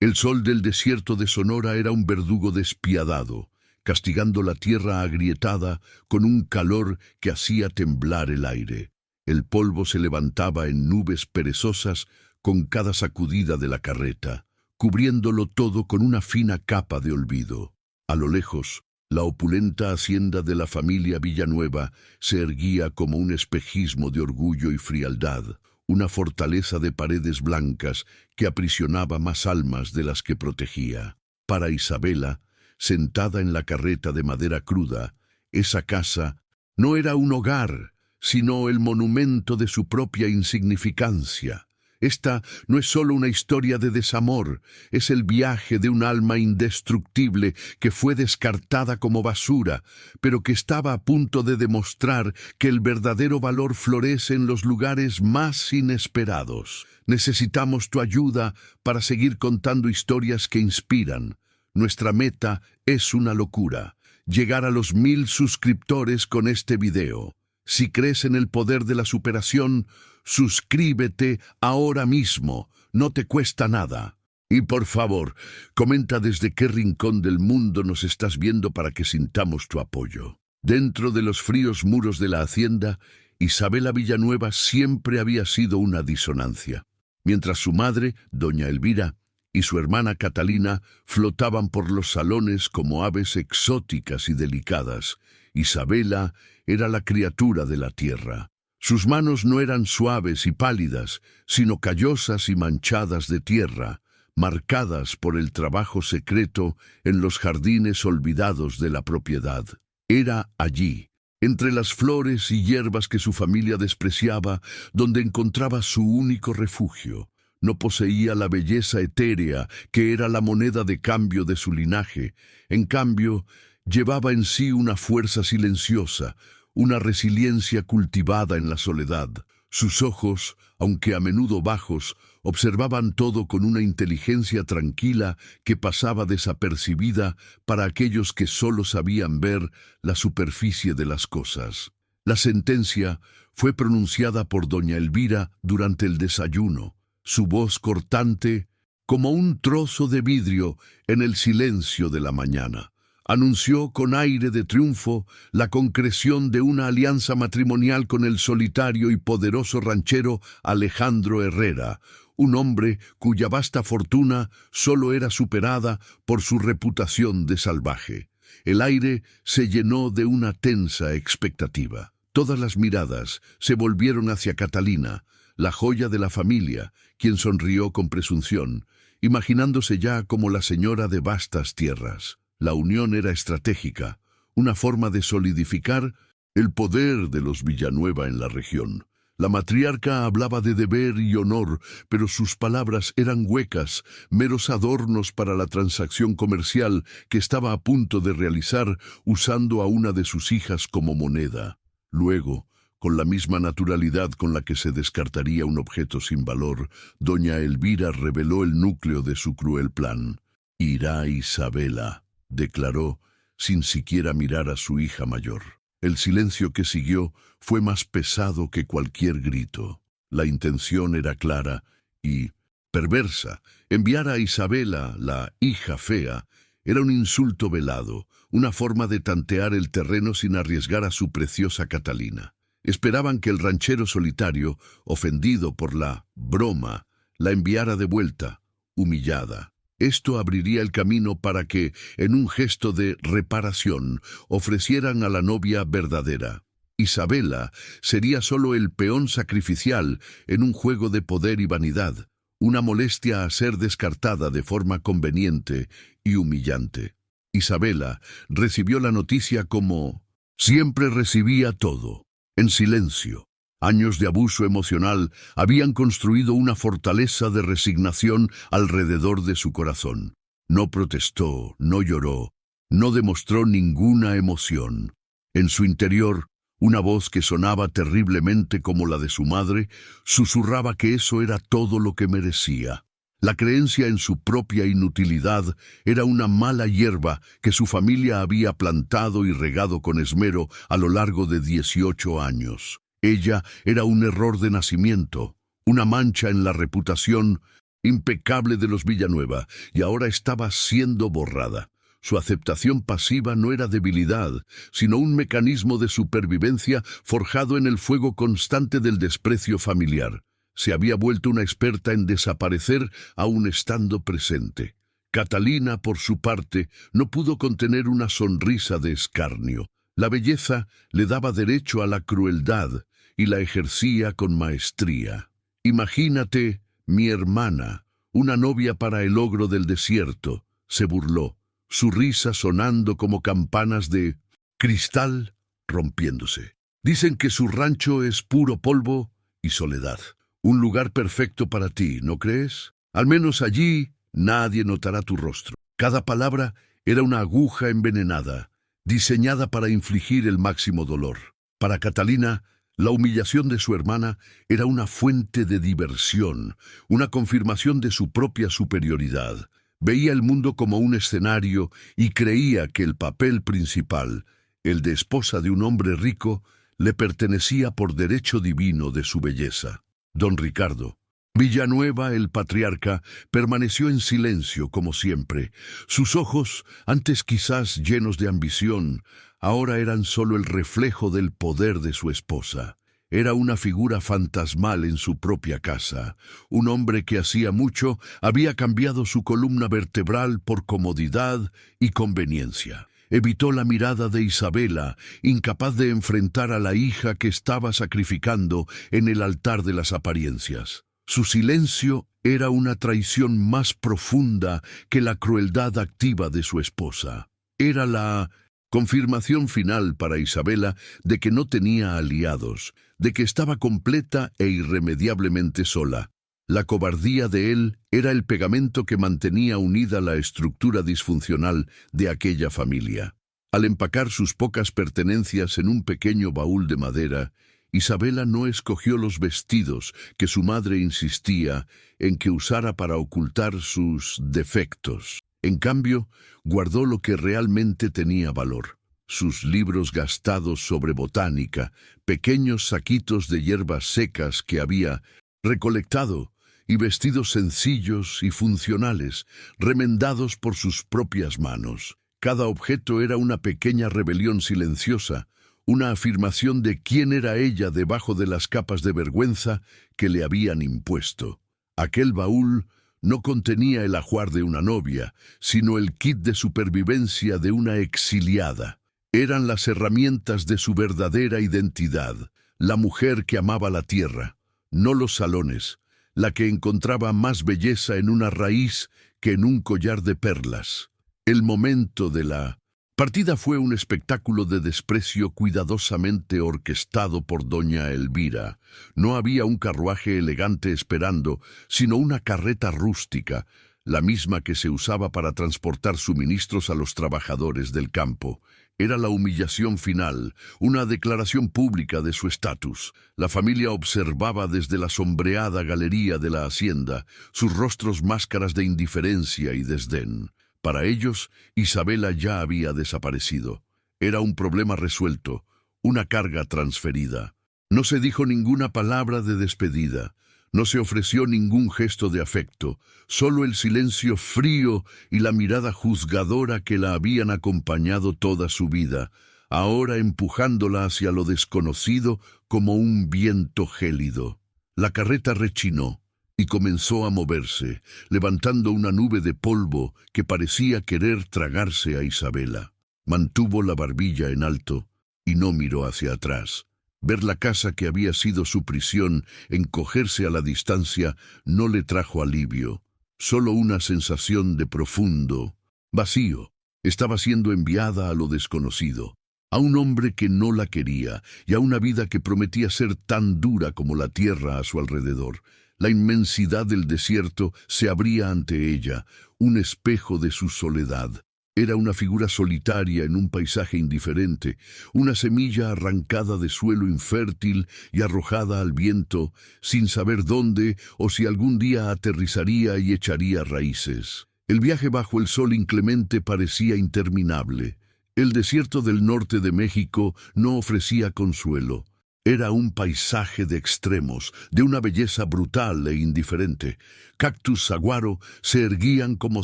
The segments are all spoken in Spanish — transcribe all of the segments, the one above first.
El sol del desierto de Sonora era un verdugo despiadado, castigando la tierra agrietada con un calor que hacía temblar el aire. El polvo se levantaba en nubes perezosas con cada sacudida de la carreta, cubriéndolo todo con una fina capa de olvido. A lo lejos, la opulenta hacienda de la familia Villanueva se erguía como un espejismo de orgullo y frialdad, una fortaleza de paredes blancas que aprisionaba más almas de las que protegía. Para Isabela, sentada en la carreta de madera cruda, esa casa no era un hogar, sino el monumento de su propia insignificancia. Esta no es solo una historia de desamor, es el viaje de un alma indestructible que fue descartada como basura, pero que estaba a punto de demostrar que el verdadero valor florece en los lugares más inesperados. Necesitamos tu ayuda para seguir contando historias que inspiran. Nuestra meta es una locura: llegar a los 1000 suscriptores con este video. Si crees en el poder de la superación, suscríbete ahora mismo, no te cuesta nada. Y por favor, comenta desde qué rincón del mundo nos estás viendo para que sintamos tu apoyo. Dentro de los fríos muros de la hacienda, Isabela Villanueva siempre había sido una disonancia. Mientras su madre, doña Elvira, y su hermana Catalina flotaban por los salones como aves exóticas y delicadas, Isabela era la criatura de la tierra. Sus manos no eran suaves y pálidas, sino callosas y manchadas de tierra, marcadas por el trabajo secreto en los jardines olvidados de la propiedad. Era allí, entre las flores y hierbas que su familia despreciaba, donde encontraba su único refugio. No poseía la belleza etérea que era la moneda de cambio de su linaje. En cambio, llevaba en sí una fuerza silenciosa, una resiliencia cultivada en la soledad. Sus ojos, aunque a menudo bajos, observaban todo con una inteligencia tranquila que pasaba desapercibida para aquellos que solo sabían ver la superficie de las cosas. La sentencia fue pronunciada por doña Elvira durante el desayuno, su voz cortante como un trozo de vidrio en el silencio de la mañana. Anunció con aire de triunfo la concreción de una alianza matrimonial con el solitario y poderoso ranchero Alejandro Herrera, un hombre cuya vasta fortuna solo era superada por su reputación de salvaje. El aire se llenó de una tensa expectativa. Todas las miradas se volvieron hacia Catalina, la joya de la familia, quien sonrió con presunción, imaginándose ya como la señora de vastas tierras. La unión era estratégica, una forma de solidificar el poder de los Villanueva en la región. La matriarca hablaba de deber y honor, pero sus palabras eran huecas, meros adornos para la transacción comercial que estaba a punto de realizar usando a una de sus hijas como moneda. Luego, con la misma naturalidad con la que se descartaría un objeto sin valor, doña Elvira reveló el núcleo de su cruel plan. «Irá Isabela», declaró, sin siquiera mirar a su hija mayor. El silencio que siguió fue más pesado que cualquier grito. La intención era clara y perversa. Enviar a Isabela, la hija fea, era un insulto velado, una forma de tantear el terreno sin arriesgar a su preciosa Catalina. Esperaban que el ranchero solitario, ofendido por la broma, la enviara de vuelta, humillada. Esto abriría el camino para que, en un gesto de reparación, ofrecieran a la novia verdadera. Isabela sería solo el peón sacrificial en un juego de poder y vanidad, una molestia a ser descartada de forma conveniente y humillante. Isabela recibió la noticia como siempre recibía todo, en silencio. Años de abuso emocional habían construido una fortaleza de resignación alrededor de su corazón. No protestó, no lloró, no demostró ninguna emoción. En su interior, una voz que sonaba terriblemente como la de su madre, susurraba que eso era todo lo que merecía. La creencia en su propia inutilidad era una mala hierba que su familia había plantado y regado con esmero a lo largo de 18 años. Ella era un error de nacimiento, una mancha en la reputación impecable de los Villanueva, y ahora estaba siendo borrada. Su aceptación pasiva no era debilidad, sino un mecanismo de supervivencia forjado en el fuego constante del desprecio familiar. Se había vuelto una experta en desaparecer aun estando presente. Catalina, por su parte, no pudo contener una sonrisa de escarnio. La belleza le daba derecho a la crueldad y la ejercía con maestría. «Imagínate, mi hermana, una novia para el ogro del desierto», se burló, su risa sonando como campanas de cristal rompiéndose. «Dicen que su rancho es puro polvo y soledad. Un lugar perfecto para ti, ¿no crees? Al menos allí nadie notará tu rostro». Cada palabra era una aguja envenenada, diseñada para infligir el máximo dolor. Para Catalina, la humillación de su hermana era una fuente de diversión, una confirmación de su propia superioridad. Veía el mundo como un escenario y creía que el papel principal, el de esposa de un hombre rico, le pertenecía por derecho divino de su belleza. Don Ricardo Villanueva, el patriarca, permaneció en silencio como siempre. Sus ojos, antes quizás llenos de ambición, ahora eran solo el reflejo del poder de su esposa. Era una figura fantasmal en su propia casa. Un hombre que hacía mucho había cambiado su columna vertebral por comodidad y conveniencia. Evitó la mirada de Isabela, incapaz de enfrentar a la hija que estaba sacrificando en el altar de las apariencias. Su silencio era una traición más profunda que la crueldad activa de su esposa. Era la confirmación final para Isabela de que no tenía aliados, de que estaba completa e irremediablemente sola. La cobardía de él era el pegamento que mantenía unida la estructura disfuncional de aquella familia. Al empacar sus pocas pertenencias en un pequeño baúl de madera, Isabela no escogió los vestidos que su madre insistía en que usara para ocultar sus defectos. En cambio, guardó lo que realmente tenía valor: sus libros gastados sobre botánica, pequeños saquitos de hierbas secas que había recolectado, y vestidos sencillos y funcionales, remendados por sus propias manos. Cada objeto era una pequeña rebelión silenciosa, una afirmación de quién era ella debajo de las capas de vergüenza que le habían impuesto. Aquel baúl no contenía el ajuar de una novia, sino el kit de supervivencia de una exiliada. Eran las herramientas de su verdadera identidad, la mujer que amaba la tierra, no los salones, la que encontraba más belleza en una raíz que en un collar de perlas. El momento de la partida fue un espectáculo de desprecio cuidadosamente orquestado por doña Elvira. No había un carruaje elegante esperando, sino una carreta rústica, la misma que se usaba para transportar suministros a los trabajadores del campo. Era la humillación final, una declaración pública de su estatus. La familia observaba desde la sombreada galería de la hacienda, sus rostros máscaras de indiferencia y desdén. Para ellos, Isabela ya había desaparecido. Era un problema resuelto, una carga transferida. No se dijo ninguna palabra de despedida, no se ofreció ningún gesto de afecto, solo el silencio frío y la mirada juzgadora que la habían acompañado toda su vida, ahora empujándola hacia lo desconocido como un viento gélido. La carreta rechinó y comenzó a moverse, levantando una nube de polvo que parecía querer tragarse a Isabela. Mantuvo la barbilla en alto y no miró hacia atrás. Ver la casa que había sido su prisión encogerse a la distancia no le trajo alivio, solo una sensación de profundo vacío. Estaba siendo enviada a lo desconocido, a un hombre que no la quería y a una vida que prometía ser tan dura como la tierra a su alrededor. La inmensidad del desierto se abría ante ella, un espejo de su soledad. Era una figura solitaria en un paisaje indiferente, una semilla arrancada de suelo infértil y arrojada al viento, sin saber dónde o si algún día aterrizaría y echaría raíces. El viaje bajo el sol inclemente parecía interminable. El desierto del norte de México no ofrecía consuelo. Era un paisaje de extremos, de una belleza brutal e indiferente. Cactus saguaro se erguían como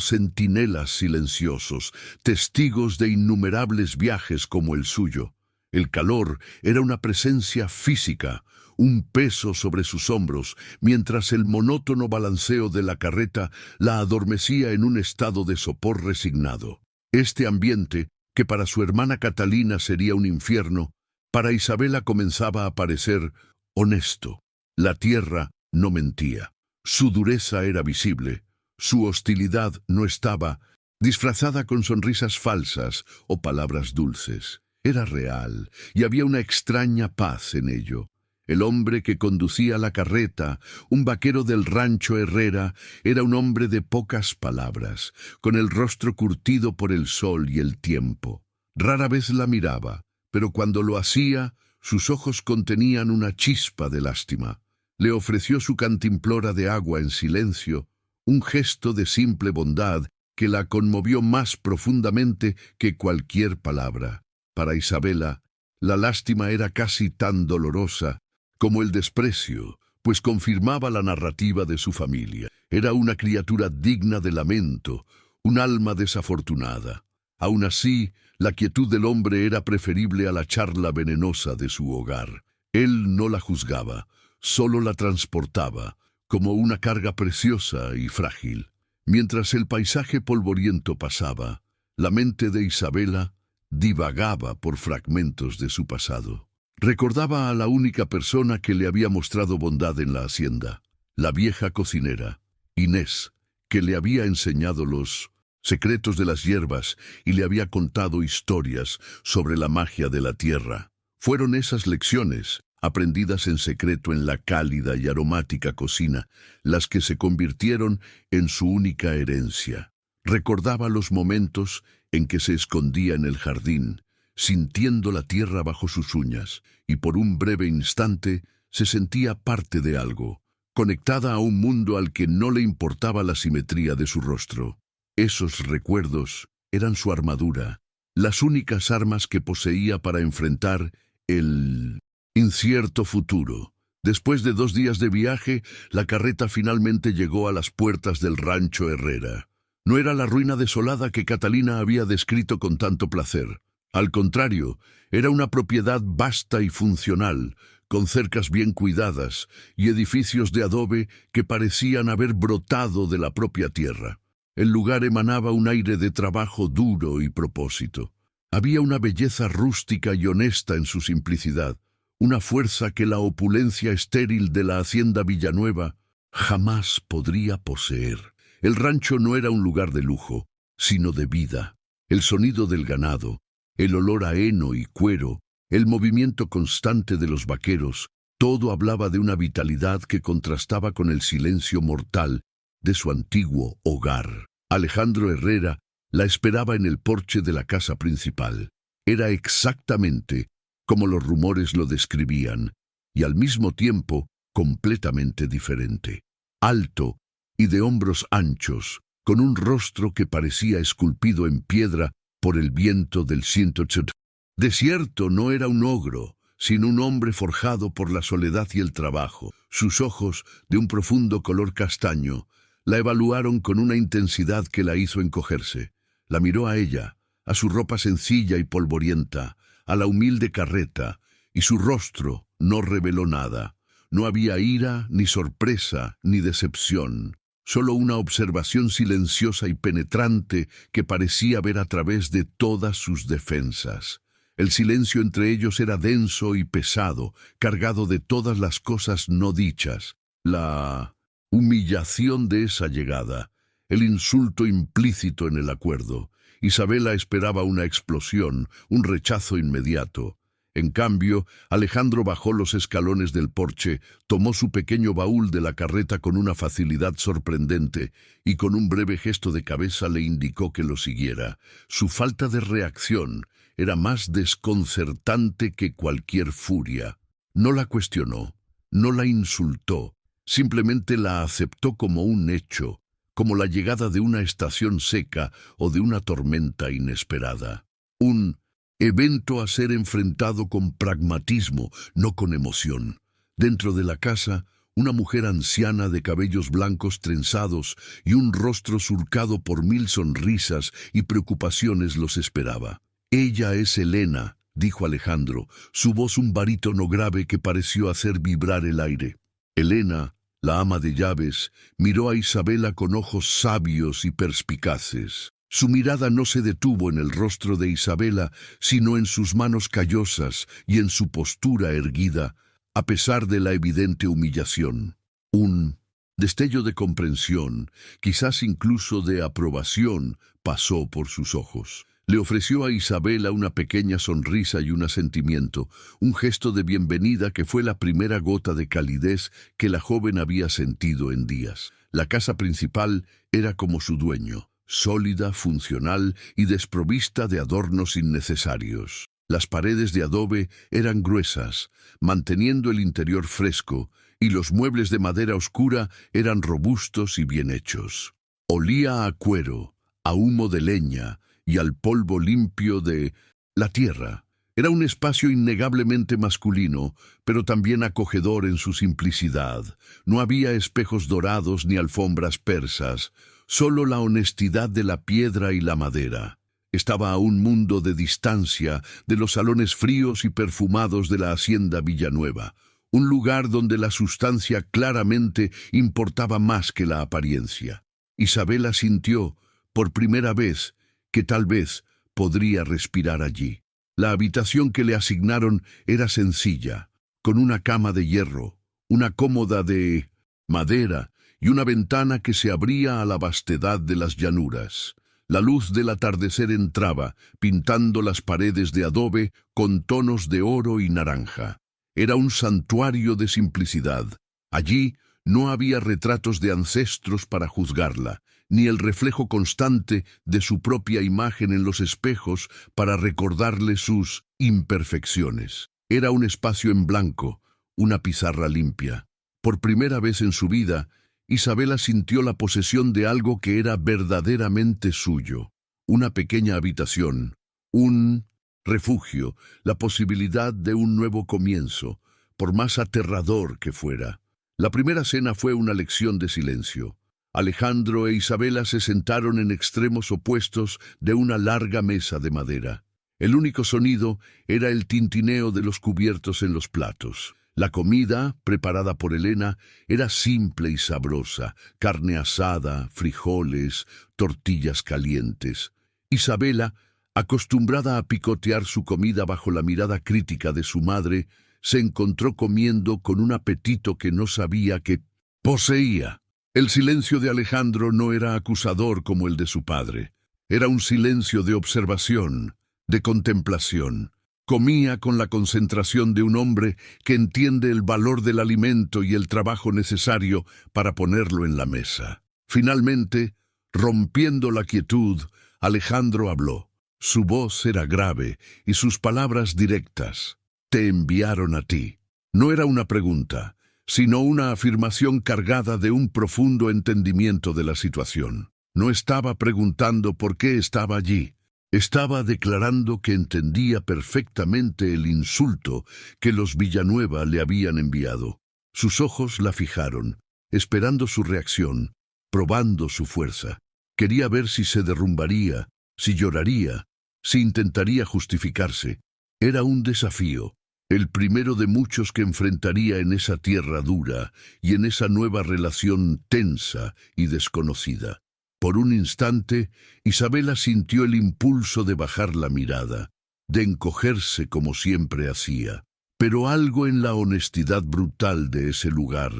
centinelas silenciosos, testigos de innumerables viajes como el suyo. El calor era una presencia física, un peso sobre sus hombros, mientras el monótono balanceo de la carreta la adormecía en un estado de sopor resignado. Este ambiente, que para su hermana Catalina sería un infierno, para Isabela comenzaba a parecer honesto. La tierra no mentía. Su dureza era visible. Su hostilidad no estaba disfrazada con sonrisas falsas o palabras dulces. Era real, y había una extraña paz en ello. El hombre que conducía la carreta, un vaquero del rancho Herrera, era un hombre de pocas palabras, con el rostro curtido por el sol y el tiempo. Rara vez la miraba, pero cuando lo hacía, sus ojos contenían una chispa de lástima. Le ofreció su cantimplora de agua en silencio, un gesto de simple bondad que la conmovió más profundamente que cualquier palabra. Para Isabela, la lástima era casi tan dolorosa como el desprecio, pues confirmaba la narrativa de su familia. Era una criatura digna de lamento, un alma desafortunada. Aún así, la quietud del hombre era preferible a la charla venenosa de su hogar. Él no la juzgaba, solo la transportaba, como una carga preciosa y frágil. Mientras el paisaje polvoriento pasaba, la mente de Isabela divagaba por fragmentos de su pasado. Recordaba a la única persona que le había mostrado bondad en la hacienda, la vieja cocinera, Inés, que le había enseñado los secretos de las hierbas y le había contado historias sobre la magia de la tierra. Fueron esas lecciones, aprendidas en secreto en la cálida y aromática cocina, las que se convirtieron en su única herencia. Recordaba los momentos en que se escondía en el jardín, sintiendo la tierra bajo sus uñas, y por un breve instante se sentía parte de algo, conectada a un mundo al que no le importaba la simetría de su rostro. Esos recuerdos eran su armadura, las únicas armas que poseía para enfrentar el incierto futuro. Después de 2 días de viaje, la carreta finalmente llegó a las puertas del rancho Herrera. No era la ruina desolada que Catalina había descrito con tanto placer. Al contrario, era una propiedad vasta y funcional, con cercas bien cuidadas y edificios de adobe que parecían haber brotado de la propia tierra. El lugar emanaba un aire de trabajo duro y propósito. Había una belleza rústica y honesta en su simplicidad, una fuerza que la opulencia estéril de la hacienda Villanueva jamás podría poseer. El rancho no era un lugar de lujo, sino de vida. El sonido del ganado, el olor a heno y cuero, el movimiento constante de los vaqueros, todo hablaba de una vitalidad que contrastaba con el silencio mortal de su antiguo hogar. Alejandro Herrera la esperaba en el porche de la casa principal. Era exactamente como los rumores lo describían, y al mismo tiempo completamente diferente. Alto y de hombros anchos, con un rostro que parecía esculpido en piedra por el viento del 180. De cierto, no era un ogro, sino un hombre forjado por la soledad y el trabajo. Sus ojos, de un profundo color castaño, la evaluaron con una intensidad que la hizo encogerse. La miró a ella, a su ropa sencilla y polvorienta, a la humilde carreta, y su rostro no reveló nada. No había ira, ni sorpresa, ni decepción. Solo una observación silenciosa y penetrante que parecía ver a través de todas sus defensas. El silencio entre ellos era denso y pesado, cargado de todas las cosas no dichas. La humillación de esa llegada, el insulto implícito en el acuerdo. Isabela esperaba una explosión, un rechazo inmediato. En cambio, Alejandro bajó los escalones del porche, tomó su pequeño baúl de la carreta con una facilidad sorprendente y con un breve gesto de cabeza le indicó que lo siguiera. Su falta de reacción era más desconcertante que cualquier furia. No la cuestionó, no la insultó, simplemente la aceptó como un hecho, como la llegada de una estación seca o de una tormenta inesperada. Un evento a ser enfrentado con pragmatismo, no con emoción. Dentro de la casa, una mujer anciana de cabellos blancos trenzados y un rostro surcado por 1000 sonrisas y preocupaciones los esperaba. «Ella es Elena», dijo Alejandro, su voz un barítono grave que pareció hacer vibrar el aire. Elena, la ama de llaves, miró a Isabela con ojos sabios y perspicaces. Su mirada no se detuvo en el rostro de Isabela, sino en sus manos callosas y en su postura erguida, a pesar de la evidente humillación. Un destello de comprensión, quizás incluso de aprobación, pasó por sus ojos. Le ofreció a Isabela una pequeña sonrisa y un asentimiento, un gesto de bienvenida que fue la primera gota de calidez que la joven había sentido en días. La casa principal era como su dueño, sólida, funcional y desprovista de adornos innecesarios. Las paredes de adobe eran gruesas, manteniendo el interior fresco, y los muebles de madera oscura eran robustos y bien hechos. Olía a cuero, a humo de leña y al polvo limpio de la tierra. Era un espacio innegablemente masculino, pero también acogedor en su simplicidad. No había espejos dorados ni alfombras persas, solo la honestidad de la piedra y la madera. Estaba a un mundo de distancia de los salones fríos y perfumados de la hacienda Villanueva, un lugar donde la sustancia claramente importaba más que la apariencia. Isabela sintió, por primera vez, que tal vez podría respirar allí. La habitación que le asignaron era sencilla, con una cama de hierro, una cómoda de madera y una ventana que se abría a la vastedad de las llanuras. La luz del atardecer entraba, pintando las paredes de adobe con tonos de oro y naranja. Era un santuario de simplicidad. Allí no había retratos de ancestros para juzgarla, ni el reflejo constante de su propia imagen en los espejos para recordarle sus imperfecciones. Era un espacio en blanco, una pizarra limpia. Por primera vez en su vida, Isabela sintió la posesión de algo que era verdaderamente suyo. Una pequeña habitación, un refugio, la posibilidad de un nuevo comienzo, por más aterrador que fuera. La primera cena fue una lección de silencio. Alejandro e Isabela se sentaron en extremos opuestos de una larga mesa de madera. El único sonido era el tintineo de los cubiertos en los platos. La comida, preparada por Elena, era simple y sabrosa: carne asada, frijoles, tortillas calientes. Isabela, acostumbrada a picotear su comida bajo la mirada crítica de su madre, se encontró comiendo con un apetito que no sabía que poseía. El silencio de Alejandro no era acusador como el de su padre. Era un silencio de observación, de contemplación. Comía con la concentración de un hombre que entiende el valor del alimento y el trabajo necesario para ponerlo en la mesa. Finalmente, rompiendo la quietud, Alejandro habló. Su voz era grave y sus palabras directas. «Te enviaron a ti». No era una pregunta, sino una afirmación cargada de un profundo entendimiento de la situación. No estaba preguntando por qué estaba allí. Estaba declarando que entendía perfectamente el insulto que los Villanueva le habían enviado. Sus ojos la fijaron, esperando su reacción, probando su fuerza. Quería ver si se derrumbaría, si lloraría, si intentaría justificarse. Era un desafío, el primero de muchos que enfrentaría en esa tierra dura y en esa nueva relación tensa y desconocida. Por un instante, Isabela sintió el impulso de bajar la mirada, de encogerse como siempre hacía. Pero algo en la honestidad brutal de ese lugar,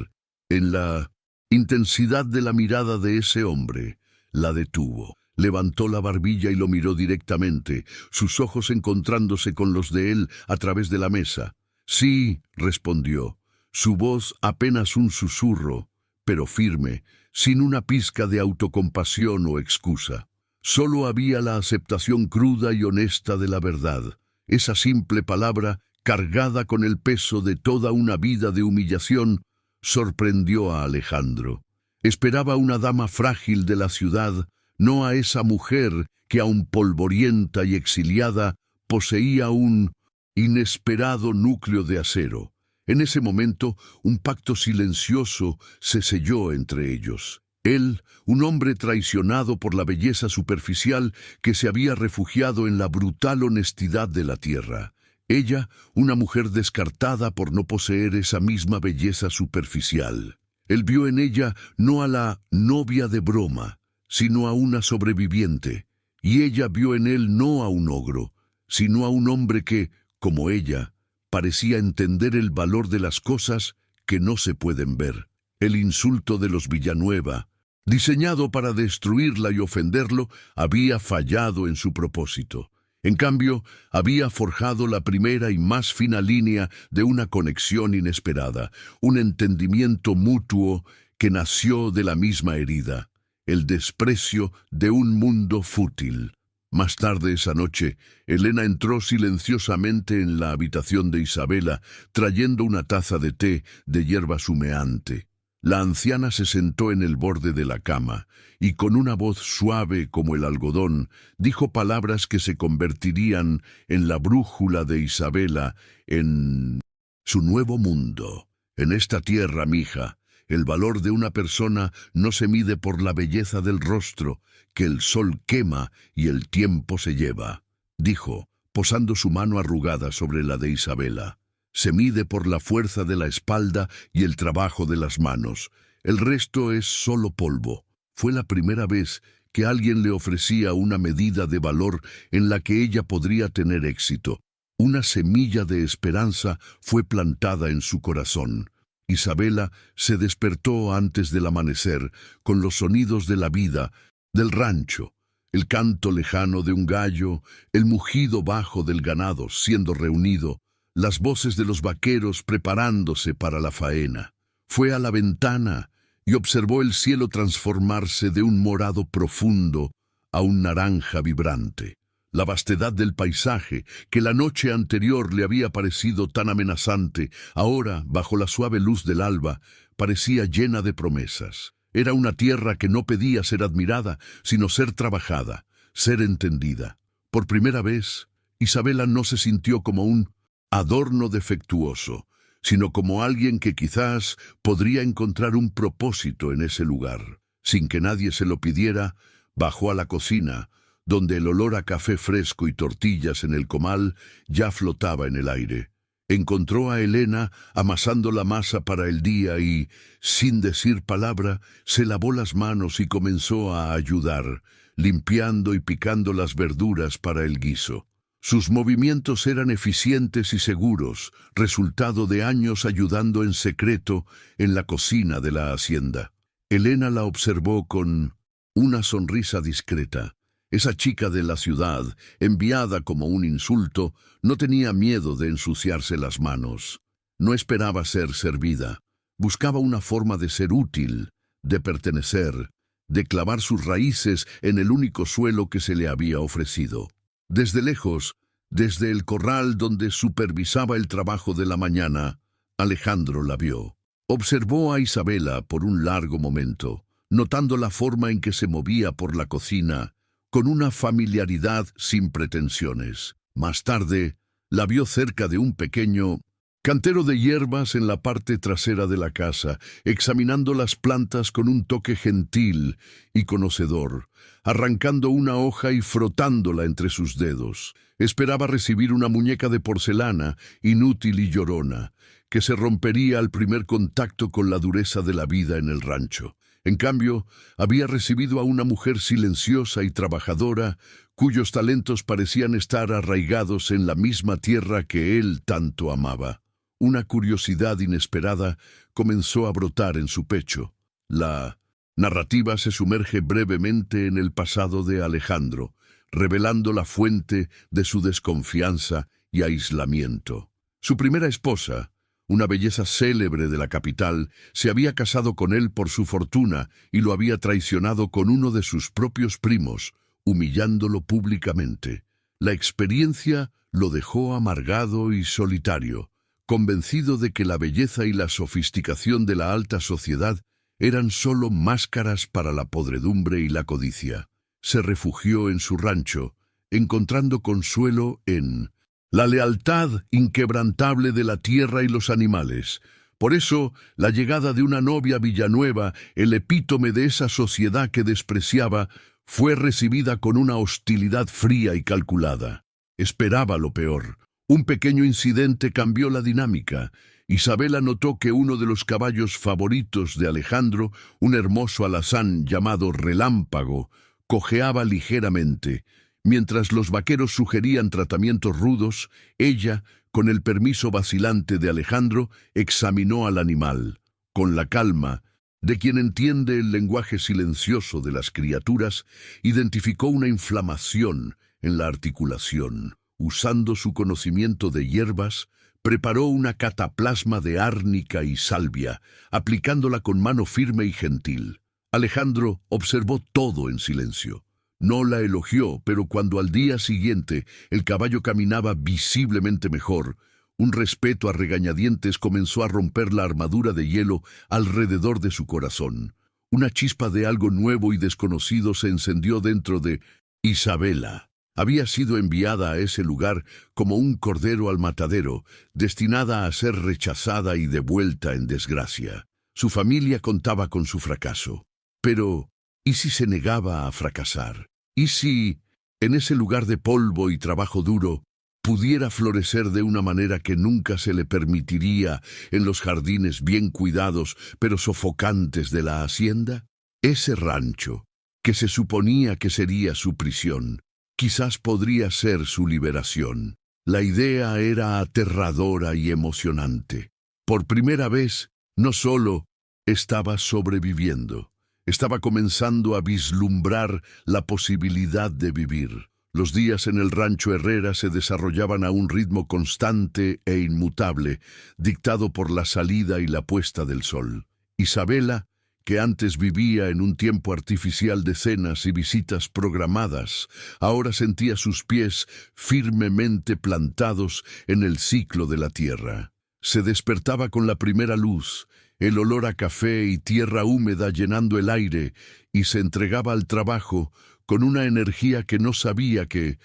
en la intensidad de la mirada de ese hombre, la detuvo. Levantó la barbilla y lo miró directamente, sus ojos encontrándose con los de él a través de la mesa. «Sí», respondió, su voz apenas un susurro, pero firme, sin una pizca de autocompasión o excusa. Solo había la aceptación cruda y honesta de la verdad. Esa simple palabra, cargada con el peso de toda una vida de humillación, sorprendió a Alejandro. Esperaba una dama frágil de la ciudad, no a esa mujer que, aun polvorienta y exiliada, poseía un inesperado núcleo de acero. En ese momento, un pacto silencioso se selló entre ellos. Él, un hombre traicionado por la belleza superficial que se había refugiado en la brutal honestidad de la tierra. Ella, una mujer descartada por no poseer esa misma belleza superficial. Él vio en ella no a la novia de broma, sino a una sobreviviente. Y ella vio en él no a un ogro, sino a un hombre que, como ella, parecía entender el valor de las cosas que no se pueden ver. El insulto de los Villanueva, diseñado para destruirla y ofenderlo, había fallado en su propósito. En cambio, había forjado la primera y más fina línea de una conexión inesperada, un entendimiento mutuo que nació de la misma herida, el desprecio de un mundo fútil. Más tarde esa noche, Elena entró silenciosamente en la habitación de Isabela, trayendo una taza de té de hierbas humeante. La anciana se sentó en el borde de la cama y con una voz suave como el algodón dijo palabras que se convertirían en la brújula de Isabela en su nuevo mundo. En esta tierra, mija, el valor de una persona no se mide por la belleza del rostro que el sol quema y el tiempo se lleva, dijo, posando su mano arrugada sobre la de Isabela. Se mide por la fuerza de la espalda y el trabajo de las manos. El resto es solo polvo. Fue la primera vez que alguien le ofrecía una medida de valor en la que ella podría tener éxito. Una semilla de esperanza fue plantada en su corazón. Isabela se despertó antes del amanecer con los sonidos de la vida, del rancho, el canto lejano de un gallo, el mugido bajo del ganado siendo reunido, las voces de los vaqueros preparándose para la faena. Fue a la ventana y observó el cielo transformarse de un morado profundo a un naranja vibrante. La vastedad del paisaje, que la noche anterior le había parecido tan amenazante, ahora, bajo la suave luz del alba, parecía llena de promesas. Era una tierra que no pedía ser admirada, sino ser trabajada, ser entendida. Por primera vez, Isabela no se sintió como un adorno defectuoso, sino como alguien que quizás podría encontrar un propósito en ese lugar. Sin que nadie se lo pidiera, bajó a la cocina, donde el olor a café fresco y tortillas en el comal ya flotaba en el aire. Encontró a Elena amasando la masa para el día y, sin decir palabra, se lavó las manos y comenzó a ayudar, limpiando y picando las verduras para el guiso. Sus movimientos eran eficientes y seguros, resultado de años ayudando en secreto en la cocina de la hacienda. Elena la observó con una sonrisa discreta. Esa chica de la ciudad, enviada como un insulto, no tenía miedo de ensuciarse las manos. No esperaba ser servida. Buscaba una forma de ser útil, de pertenecer, de clavar sus raíces en el único suelo que se le había ofrecido. Desde lejos, desde el corral donde supervisaba el trabajo de la mañana, Alejandro la vio. Observó a Isabela por un largo momento, notando la forma en que se movía por la cocina, con una familiaridad sin pretensiones. Más tarde, la vio cerca de un pequeño cantero de hierbas en la parte trasera de la casa, examinando las plantas con un toque gentil y conocedor, arrancando una hoja y frotándola entre sus dedos. Esperaba recibir una muñeca de porcelana, inútil y llorona, que se rompería al primer contacto con la dureza de la vida en el rancho. En cambio, había recibido a una mujer silenciosa y trabajadora, cuyos talentos parecían estar arraigados en la misma tierra que él tanto amaba. Una curiosidad inesperada comenzó a brotar en su pecho. La narrativa se sumerge brevemente en el pasado de Alejandro, revelando la fuente de su desconfianza y aislamiento. Su primera esposa, una belleza célebre de la capital, se había casado con él por su fortuna y lo había traicionado con uno de sus propios primos, humillándolo públicamente. La experiencia lo dejó amargado y solitario, convencido de que la belleza y la sofisticación de la alta sociedad eran solo máscaras para la podredumbre y la codicia. Se refugió en su rancho, encontrando consuelo en la lealtad inquebrantable de la tierra y los animales. Por eso, la llegada de una novia Villanueva, el epítome de esa sociedad que despreciaba, fue recibida con una hostilidad fría y calculada. Esperaba lo peor. Un pequeño incidente cambió la dinámica. Isabela notó que uno de los caballos favoritos de Alejandro, un hermoso alazán llamado Relámpago, cojeaba ligeramente. Mientras los vaqueros sugerían tratamientos rudos, ella, con el permiso vacilante de Alejandro, examinó al animal. Con la calma de quien entiende el lenguaje silencioso de las criaturas, identificó una inflamación en la articulación. Usando su conocimiento de hierbas, preparó una cataplasma de árnica y salvia, aplicándola con mano firme y gentil. Alejandro observó todo en silencio. No la elogió, pero cuando al día siguiente el caballo caminaba visiblemente mejor, un respeto a regañadientes comenzó a romper la armadura de hielo alrededor de su corazón. Una chispa de algo nuevo y desconocido se encendió dentro de Isabela. Había sido enviada a ese lugar como un cordero al matadero, destinada a ser rechazada y devuelta en desgracia. Su familia contaba con su fracaso. Pero, ¿y si se negaba a fracasar? ¿Y si, en ese lugar de polvo y trabajo duro, pudiera florecer de una manera que nunca se le permitiría en los jardines bien cuidados pero sofocantes de la hacienda? Ese rancho, que se suponía que sería su prisión, quizás podría ser su liberación. La idea era aterradora y emocionante. Por primera vez, no solo estaba sobreviviendo, estaba comenzando a vislumbrar la posibilidad de vivir. Los días en el rancho Herrera se desarrollaban a un ritmo constante e inmutable, dictado por la salida y la puesta del sol. Isabela, que antes vivía en un tiempo artificial de cenas y visitas programadas, ahora sentía sus pies firmemente plantados en el ciclo de la tierra. Se despertaba con la primera luz, el olor a café y tierra húmeda llenando el aire, y se entregaba al trabajo con una energía que no sabía que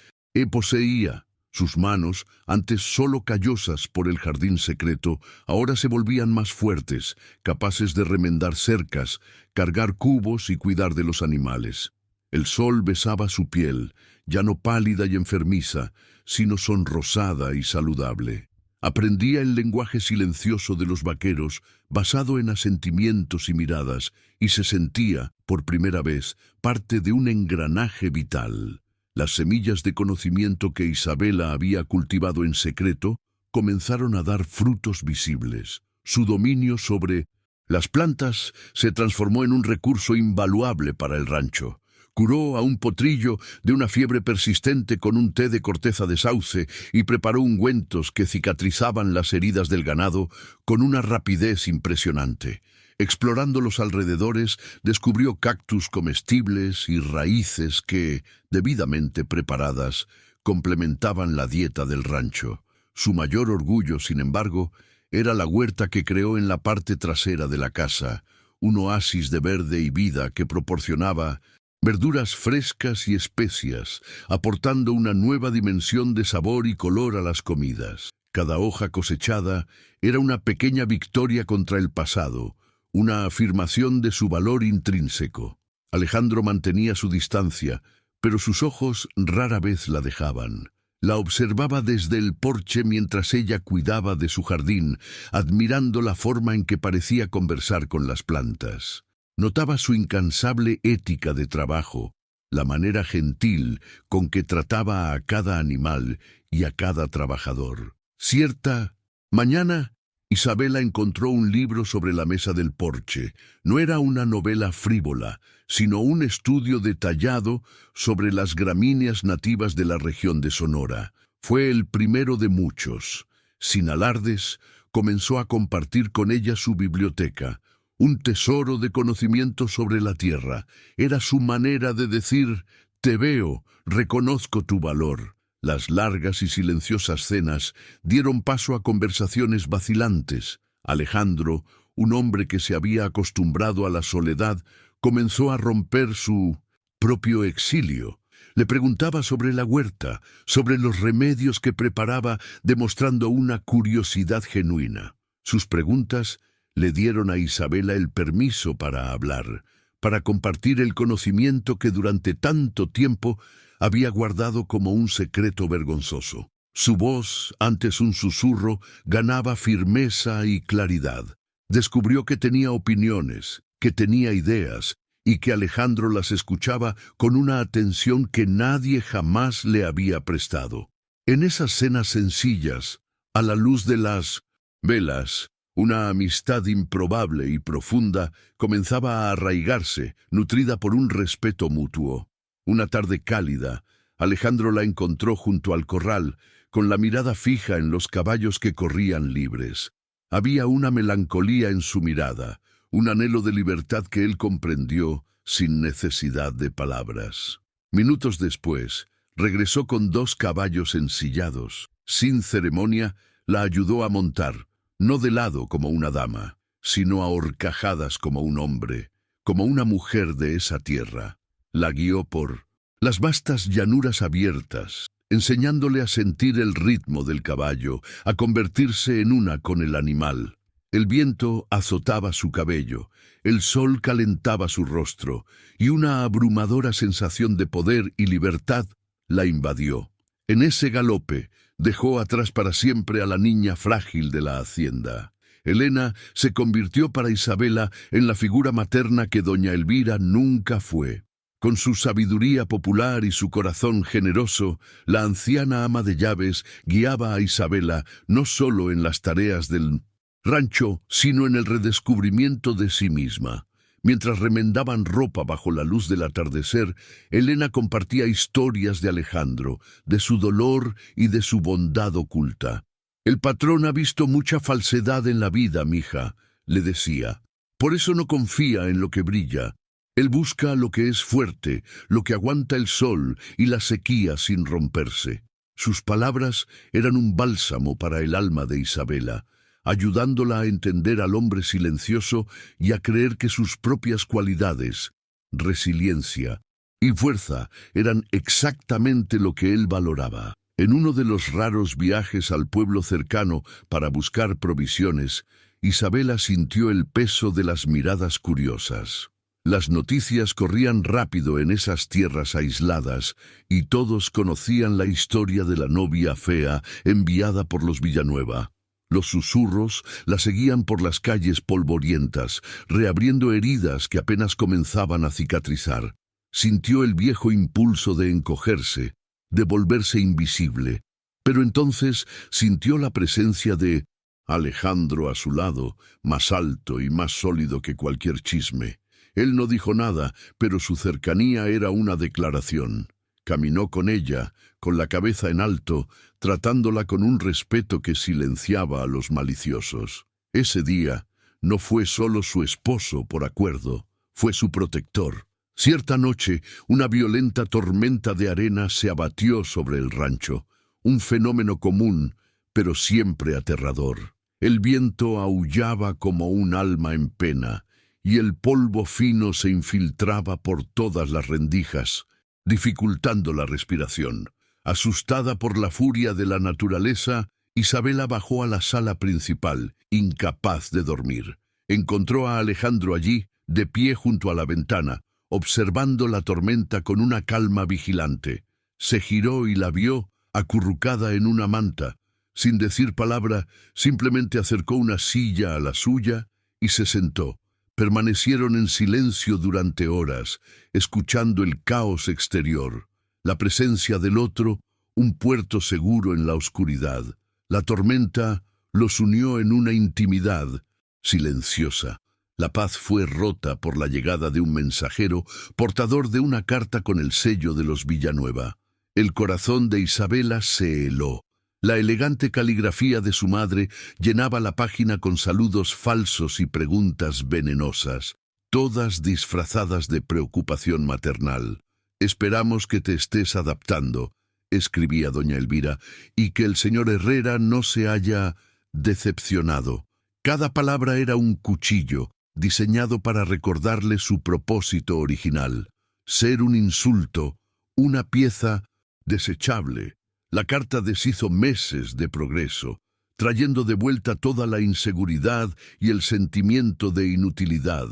poseía. Sus manos, antes solo callosas por el jardín secreto, ahora se volvían más fuertes, capaces de remendar cercas, cargar cubos y cuidar de los animales. El sol besaba su piel, ya no pálida y enfermiza, sino sonrosada y saludable. Aprendía el lenguaje silencioso de los vaqueros, basado en asentimientos y miradas, y se sentía, por primera vez, parte de un engranaje vital. Las semillas de conocimiento que Isabela había cultivado en secreto comenzaron a dar frutos visibles. Su dominio sobre las plantas se transformó en un recurso invaluable para el rancho. Curó a un potrillo de una fiebre persistente con un té de corteza de sauce y preparó ungüentos que cicatrizaban las heridas del ganado con una rapidez impresionante. Explorando los alrededores, descubrió cactus comestibles y raíces que, debidamente preparadas, complementaban la dieta del rancho. Su mayor orgullo, sin embargo, era la huerta que creó en la parte trasera de la casa, un oasis de verde y vida que proporcionaba verduras frescas y especias, aportando una nueva dimensión de sabor y color a las comidas. Cada hoja cosechada era una pequeña victoria contra el pasado, una afirmación de su valor intrínseco. Alejandro mantenía su distancia, pero sus ojos rara vez la dejaban. La observaba desde el porche mientras ella cuidaba de su jardín, admirando la forma en que parecía conversar con las plantas. Notaba su incansable ética de trabajo, la manera gentil con que trataba a cada animal y a cada trabajador. Cierta mañana, Isabela encontró un libro sobre la mesa del porche. No era una novela frívola, sino un estudio detallado sobre las gramíneas nativas de la región de Sonora. Fue el primero de muchos. Sin alardes, comenzó a compartir con ella su biblioteca, un tesoro de conocimiento sobre la tierra. Era su manera de decir: te veo, reconozco tu valor. Las largas y silenciosas cenas dieron paso a conversaciones vacilantes. Alejandro, un hombre que se había acostumbrado a la soledad, comenzó a romper su propio exilio. Le preguntaba sobre la huerta, sobre los remedios que preparaba, demostrando una curiosidad genuina. Sus preguntas le dieron a Isabela el permiso para hablar, para compartir el conocimiento que durante tanto tiempo había guardado como un secreto vergonzoso. Su voz, antes un susurro, ganaba firmeza y claridad. Descubrió que tenía opiniones, que tenía ideas, y que Alejandro las escuchaba con una atención que nadie jamás le había prestado. En esas cenas sencillas, a la luz de las velas, una amistad improbable y profunda comenzaba a arraigarse, nutrida por un respeto mutuo. Una tarde cálida, Alejandro la encontró junto al corral, con la mirada fija en los caballos que corrían libres. Había una melancolía en su mirada, un anhelo de libertad que él comprendió sin necesidad de palabras. Minutos después, regresó con 2 caballos ensillados. Sin ceremonia, la ayudó a montar, no de lado como una dama, sino a horcajadas como un hombre, como una mujer de esa tierra. La guió por las vastas llanuras abiertas, enseñándole a sentir el ritmo del caballo, a convertirse en una con el animal. El viento azotaba su cabello, el sol calentaba su rostro, y una abrumadora sensación de poder y libertad la invadió. En ese galope dejó atrás para siempre a la niña frágil de la hacienda. Elena se convirtió para Isabela en la figura materna que doña Elvira nunca fue. Con su sabiduría popular y su corazón generoso, la anciana ama de llaves guiaba a Isabela no solo en las tareas del rancho, sino en el redescubrimiento de sí misma. Mientras remendaban ropa bajo la luz del atardecer, Elena compartía historias de Alejandro, de su dolor y de su bondad oculta. «El patrón ha visto mucha falsedad en la vida, mija», le decía. «Por eso no confía en lo que brilla. Él busca lo que es fuerte, lo que aguanta el sol y la sequía sin romperse». Sus palabras eran un bálsamo para el alma de Isabela, ayudándola a entender al hombre silencioso y a creer que sus propias cualidades, resiliencia y fuerza, eran exactamente lo que él valoraba. En uno de los raros viajes al pueblo cercano para buscar provisiones, Isabela sintió el peso de las miradas curiosas. Las noticias corrían rápido en esas tierras aisladas y todos conocían la historia de la novia fea enviada por los Villanueva. Los susurros la seguían por las calles polvorientas, reabriendo heridas que apenas comenzaban a cicatrizar. Sintió el viejo impulso de encogerse, de volverse invisible, pero entonces sintió la presencia de Alejandro a su lado, más alto y más sólido que cualquier chisme. Él no dijo nada, pero su cercanía era una declaración. Caminó con ella, con la cabeza en alto, tratándola con un respeto que silenciaba a los maliciosos. Ese día no fue solo su esposo por acuerdo, fue su protector. Cierta noche, una violenta tormenta de arena se abatió sobre el rancho, un fenómeno común, pero siempre aterrador. El viento aullaba como un alma en pena, y el polvo fino se infiltraba por todas las rendijas, dificultando la respiración. Asustada por la furia de la naturaleza, Isabela bajó a la sala principal, incapaz de dormir. Encontró a Alejandro allí, de pie junto a la ventana, observando la tormenta con una calma vigilante. Se giró y la vio, acurrucada en una manta. Sin decir palabra, simplemente acercó una silla a la suya y se sentó. Permanecieron en silencio durante horas, escuchando el caos exterior, la presencia del otro, un puerto seguro en la oscuridad. La tormenta los unió en una intimidad silenciosa. La paz fue rota por la llegada de un mensajero, portador de una carta con el sello de los Villanueva. El corazón de Isabela se heló. La elegante caligrafía de su madre llenaba la página con saludos falsos y preguntas venenosas, todas disfrazadas de preocupación maternal. «Esperamos que te estés adaptando», escribía doña Elvira, «y que el señor Herrera no se haya decepcionado». Cada palabra era un cuchillo, diseñado para recordarle su propósito original: ser un insulto, una pieza desechable. La carta deshizo meses de progreso, trayendo de vuelta toda la inseguridad y el sentimiento de inutilidad.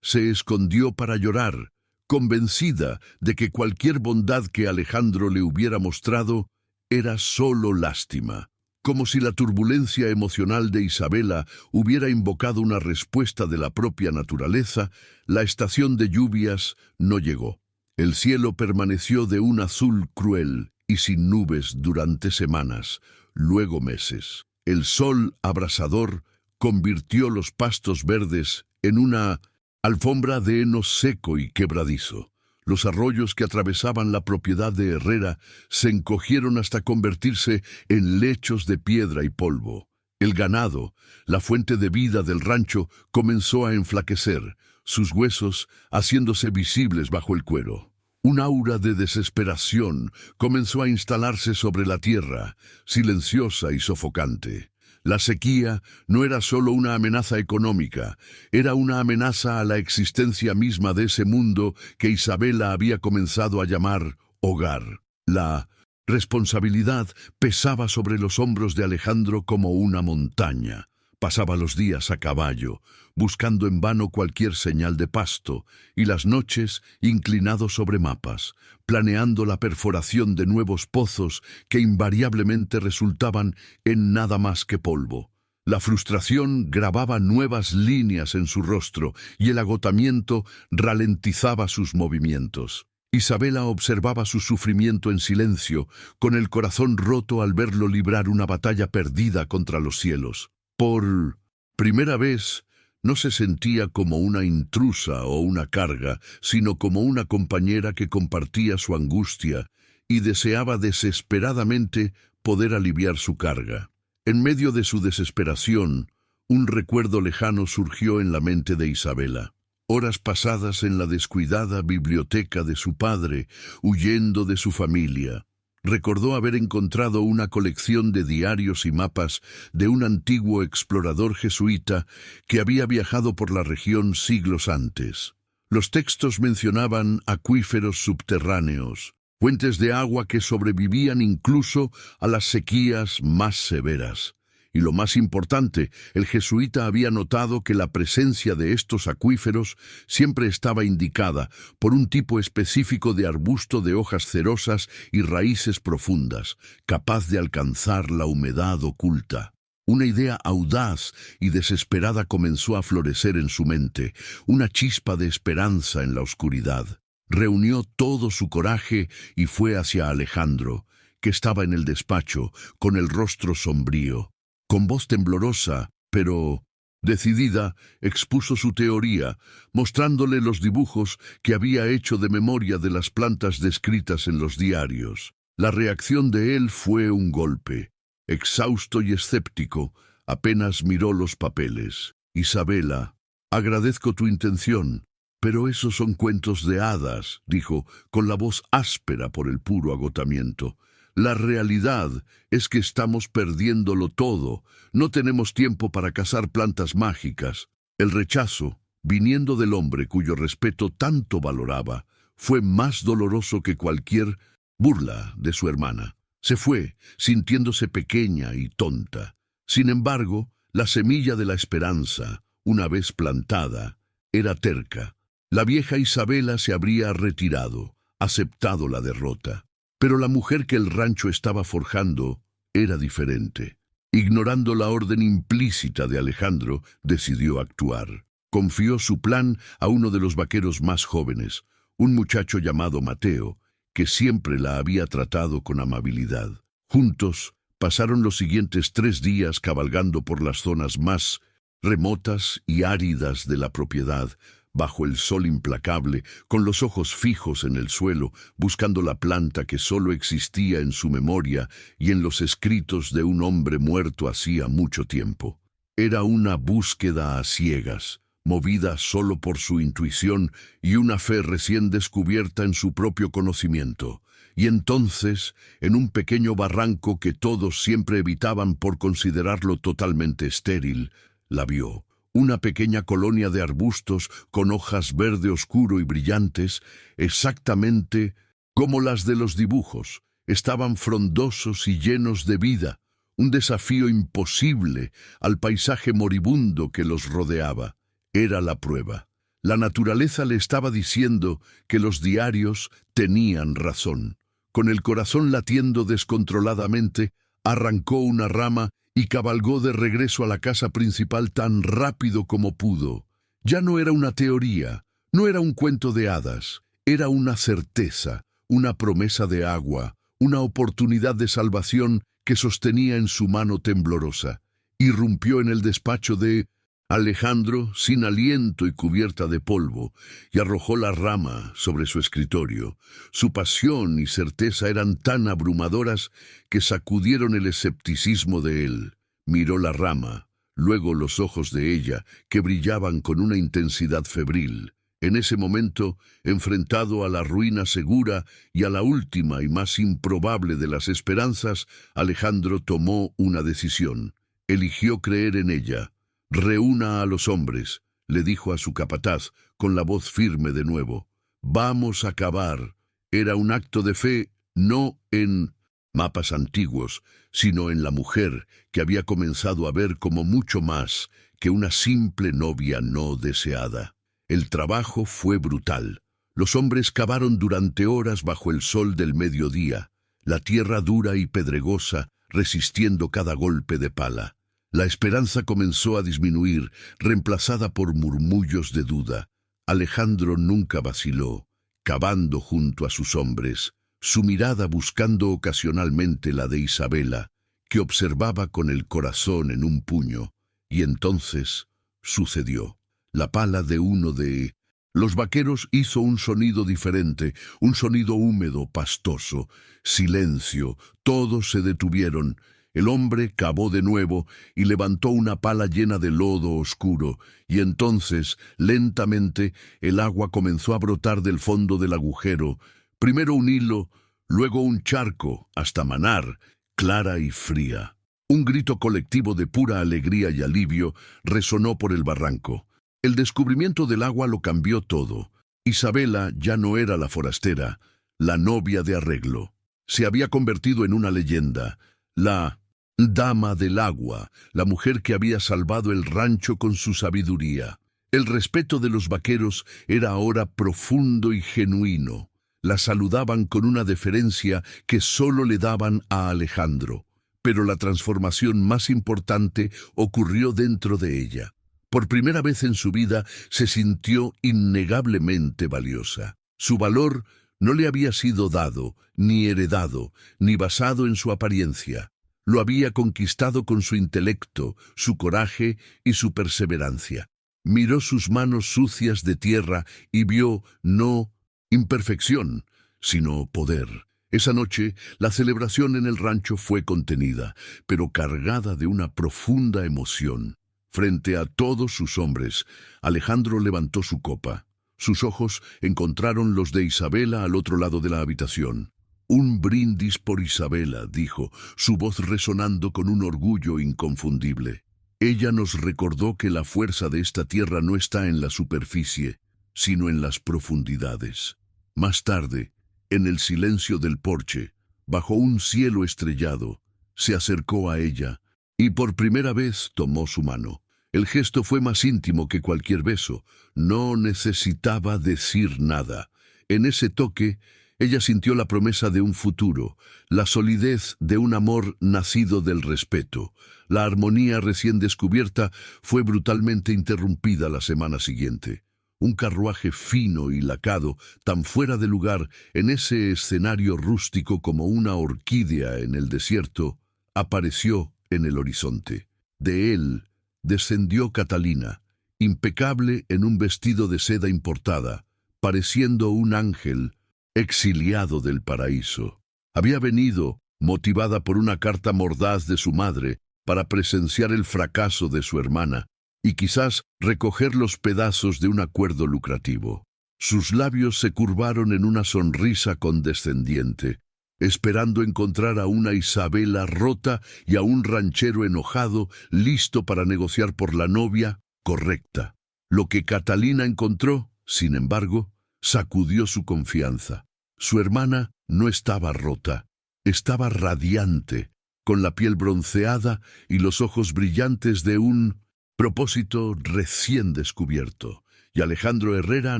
Se escondió para llorar, convencida de que cualquier bondad que Alejandro le hubiera mostrado era solo lástima. Como si la turbulencia emocional de Isabela hubiera invocado una respuesta de la propia naturaleza, la estación de lluvias no llegó. El cielo permaneció de un azul cruel y sin nubes durante semanas, luego meses. El sol abrasador convirtió los pastos verdes en una alfombra de heno seco y quebradizo. Los arroyos que atravesaban la propiedad de Herrera se encogieron hasta convertirse en lechos de piedra y polvo. El ganado, la fuente de vida del rancho, comenzó a enflaquecer, sus huesos haciéndose visibles bajo el cuero. Un aura de desesperación comenzó a instalarse sobre la tierra, silenciosa y sofocante. La sequía no era solo una amenaza económica, era una amenaza a la existencia misma de ese mundo que Isabela había comenzado a llamar hogar. La responsabilidad pesaba sobre los hombros de Alejandro como una montaña. Pasaba los días a caballo, buscando en vano cualquier señal de pasto, y las noches inclinado sobre mapas, planeando la perforación de nuevos pozos que invariablemente resultaban en nada más que polvo. La frustración grababa nuevas líneas en su rostro y el agotamiento ralentizaba sus movimientos. Isabela observaba su sufrimiento en silencio, con el corazón roto al verlo librar una batalla perdida contra los cielos. Por primera vez, no se sentía como una intrusa o una carga, sino como una compañera que compartía su angustia y deseaba desesperadamente poder aliviar su carga. En medio de su desesperación, un recuerdo lejano surgió en la mente de Isabela. Horas pasadas en la descuidada biblioteca de su padre, huyendo de su familia. Recordó haber encontrado una colección de diarios y mapas de un antiguo explorador jesuita que había viajado por la región siglos antes. Los textos mencionaban acuíferos subterráneos, fuentes de agua que sobrevivían incluso a las sequías más severas. Y lo más importante, el jesuita había notado que la presencia de estos acuíferos siempre estaba indicada por un tipo específico de arbusto de hojas cerosas y raíces profundas, capaz de alcanzar la humedad oculta. Una idea audaz y desesperada comenzó a florecer en su mente, una chispa de esperanza en la oscuridad. Reunió todo su coraje y fue hacia Alejandro, que estaba en el despacho, con el rostro sombrío. Con voz temblorosa, pero decidida, expuso su teoría, mostrándole los dibujos que había hecho de memoria de las plantas descritas en los diarios. La reacción de él fue un golpe. Exhausto y escéptico, apenas miró los papeles. Isabela, agradezco tu intención, pero esos son cuentos de hadas, dijo, con la voz áspera por el puro agotamiento. La realidad es que estamos perdiéndolo todo. No tenemos tiempo para cazar plantas mágicas. El rechazo, viniendo del hombre cuyo respeto tanto valoraba, fue más doloroso que cualquier burla de su hermana. Se fue, sintiéndose pequeña y tonta. Sin embargo, la semilla de la esperanza, una vez plantada, era terca. La vieja Isabela se habría retirado, aceptado la derrota. Pero la mujer que el rancho estaba forjando era diferente. Ignorando la orden implícita de Alejandro, decidió actuar. Confió su plan a uno de los vaqueros más jóvenes, un muchacho llamado Mateo, que siempre la había tratado con amabilidad. Juntos pasaron los siguientes 3 días cabalgando por las zonas más remotas y áridas de la propiedad, bajo el sol implacable, con los ojos fijos en el suelo, buscando la planta que solo existía en su memoria y en los escritos de un hombre muerto hacía mucho tiempo. Era una búsqueda a ciegas, movida solo por su intuición y una fe recién descubierta en su propio conocimiento. Y entonces, en un pequeño barranco que todos siempre evitaban por considerarlo totalmente estéril, la vio. Una pequeña colonia de arbustos con hojas verde oscuro y brillantes, exactamente como las de los dibujos. Estaban frondosos y llenos de vida, un desafío imposible al paisaje moribundo que los rodeaba. Era la prueba. La naturaleza le estaba diciendo que los diarios tenían razón. Con el corazón latiendo descontroladamente, arrancó una rama y cabalgó de regreso a la casa principal tan rápido como pudo. Ya no era una teoría, no era un cuento de hadas, era una certeza, una promesa de agua, una oportunidad de salvación que sostenía en su mano temblorosa. Irrumpió en el despacho de Alejandro, sin aliento y cubierta de polvo, y arrojó la rama sobre su escritorio. Su pasión y certeza eran tan abrumadoras que sacudieron el escepticismo de él. Miró la rama, luego los ojos de ella, que brillaban con una intensidad febril. En ese momento, enfrentado a la ruina segura y a la última y más improbable de las esperanzas, Alejandro tomó una decisión. Eligió creer en ella. «Reúna a los hombres», le dijo a su capataz, con la voz firme de nuevo. «Vamos a cavar». Era un acto de fe, no en mapas antiguos, sino en la mujer que había comenzado a ver como mucho más que una simple novia no deseada. El trabajo fue brutal. Los hombres cavaron durante horas bajo el sol del mediodía, la tierra dura y pedregosa, resistiendo cada golpe de pala. La esperanza comenzó a disminuir, reemplazada por murmullos de duda. Alejandro nunca vaciló, cavando junto a sus hombres, su mirada buscando ocasionalmente la de Isabela, que observaba con el corazón en un puño. Y entonces sucedió. La pala de uno de los vaqueros hizo un sonido diferente, un sonido húmedo, pastoso. Silencio, todos se detuvieron. El hombre cavó de nuevo y levantó una pala llena de lodo oscuro, y entonces, lentamente, el agua comenzó a brotar del fondo del agujero, primero un hilo, luego un charco, hasta manar, clara y fría. Un grito colectivo de pura alegría y alivio resonó por el barranco. El descubrimiento del agua lo cambió todo. Isabela ya no era la forastera, la novia de arreglo. Se había convertido en una leyenda, la dama del agua, la mujer que había salvado el rancho con su sabiduría. El respeto de los vaqueros era ahora profundo y genuino. La saludaban con una deferencia que solo le daban a Alejandro. Pero la transformación más importante ocurrió dentro de ella. Por primera vez en su vida se sintió innegablemente valiosa. Su valor no le había sido dado, ni heredado, ni basado en su apariencia. Lo había conquistado con su intelecto, su coraje y su perseverancia. Miró sus manos sucias de tierra y vio no imperfección, sino poder. Esa noche, la celebración en el rancho fue contenida, pero cargada de una profunda emoción. Frente a todos sus hombres, Alejandro levantó su copa. Sus ojos encontraron los de Isabela al otro lado de la habitación. «Un brindis por Isabela», dijo, su voz resonando con un orgullo inconfundible. Ella nos recordó que la fuerza de esta tierra no está en la superficie, sino en las profundidades. Más tarde, en el silencio del porche, bajo un cielo estrellado, se acercó a ella y por primera vez tomó su mano. El gesto fue más íntimo que cualquier beso. No necesitaba decir nada. En ese toque, ella sintió la promesa de un futuro, la solidez de un amor nacido del respeto. La armonía recién descubierta fue brutalmente interrumpida la semana siguiente. Un carruaje fino y lacado, tan fuera de lugar en ese escenario rústico como una orquídea en el desierto, apareció en el horizonte. De él descendió Catalina, impecable en un vestido de seda importada, pareciendo un ángel exiliado del paraíso. Había venido, motivada por una carta mordaz de su madre, para presenciar el fracaso de su hermana y quizás recoger los pedazos de un acuerdo lucrativo. Sus labios se curvaron en una sonrisa condescendiente, esperando encontrar a una Isabela rota y a un ranchero enojado, listo para negociar por la novia correcta. Lo que Catalina encontró, sin embargo, sacudió su confianza. Su hermana no estaba rota, estaba radiante, con la piel bronceada y los ojos brillantes de un propósito recién descubierto. Y Alejandro Herrera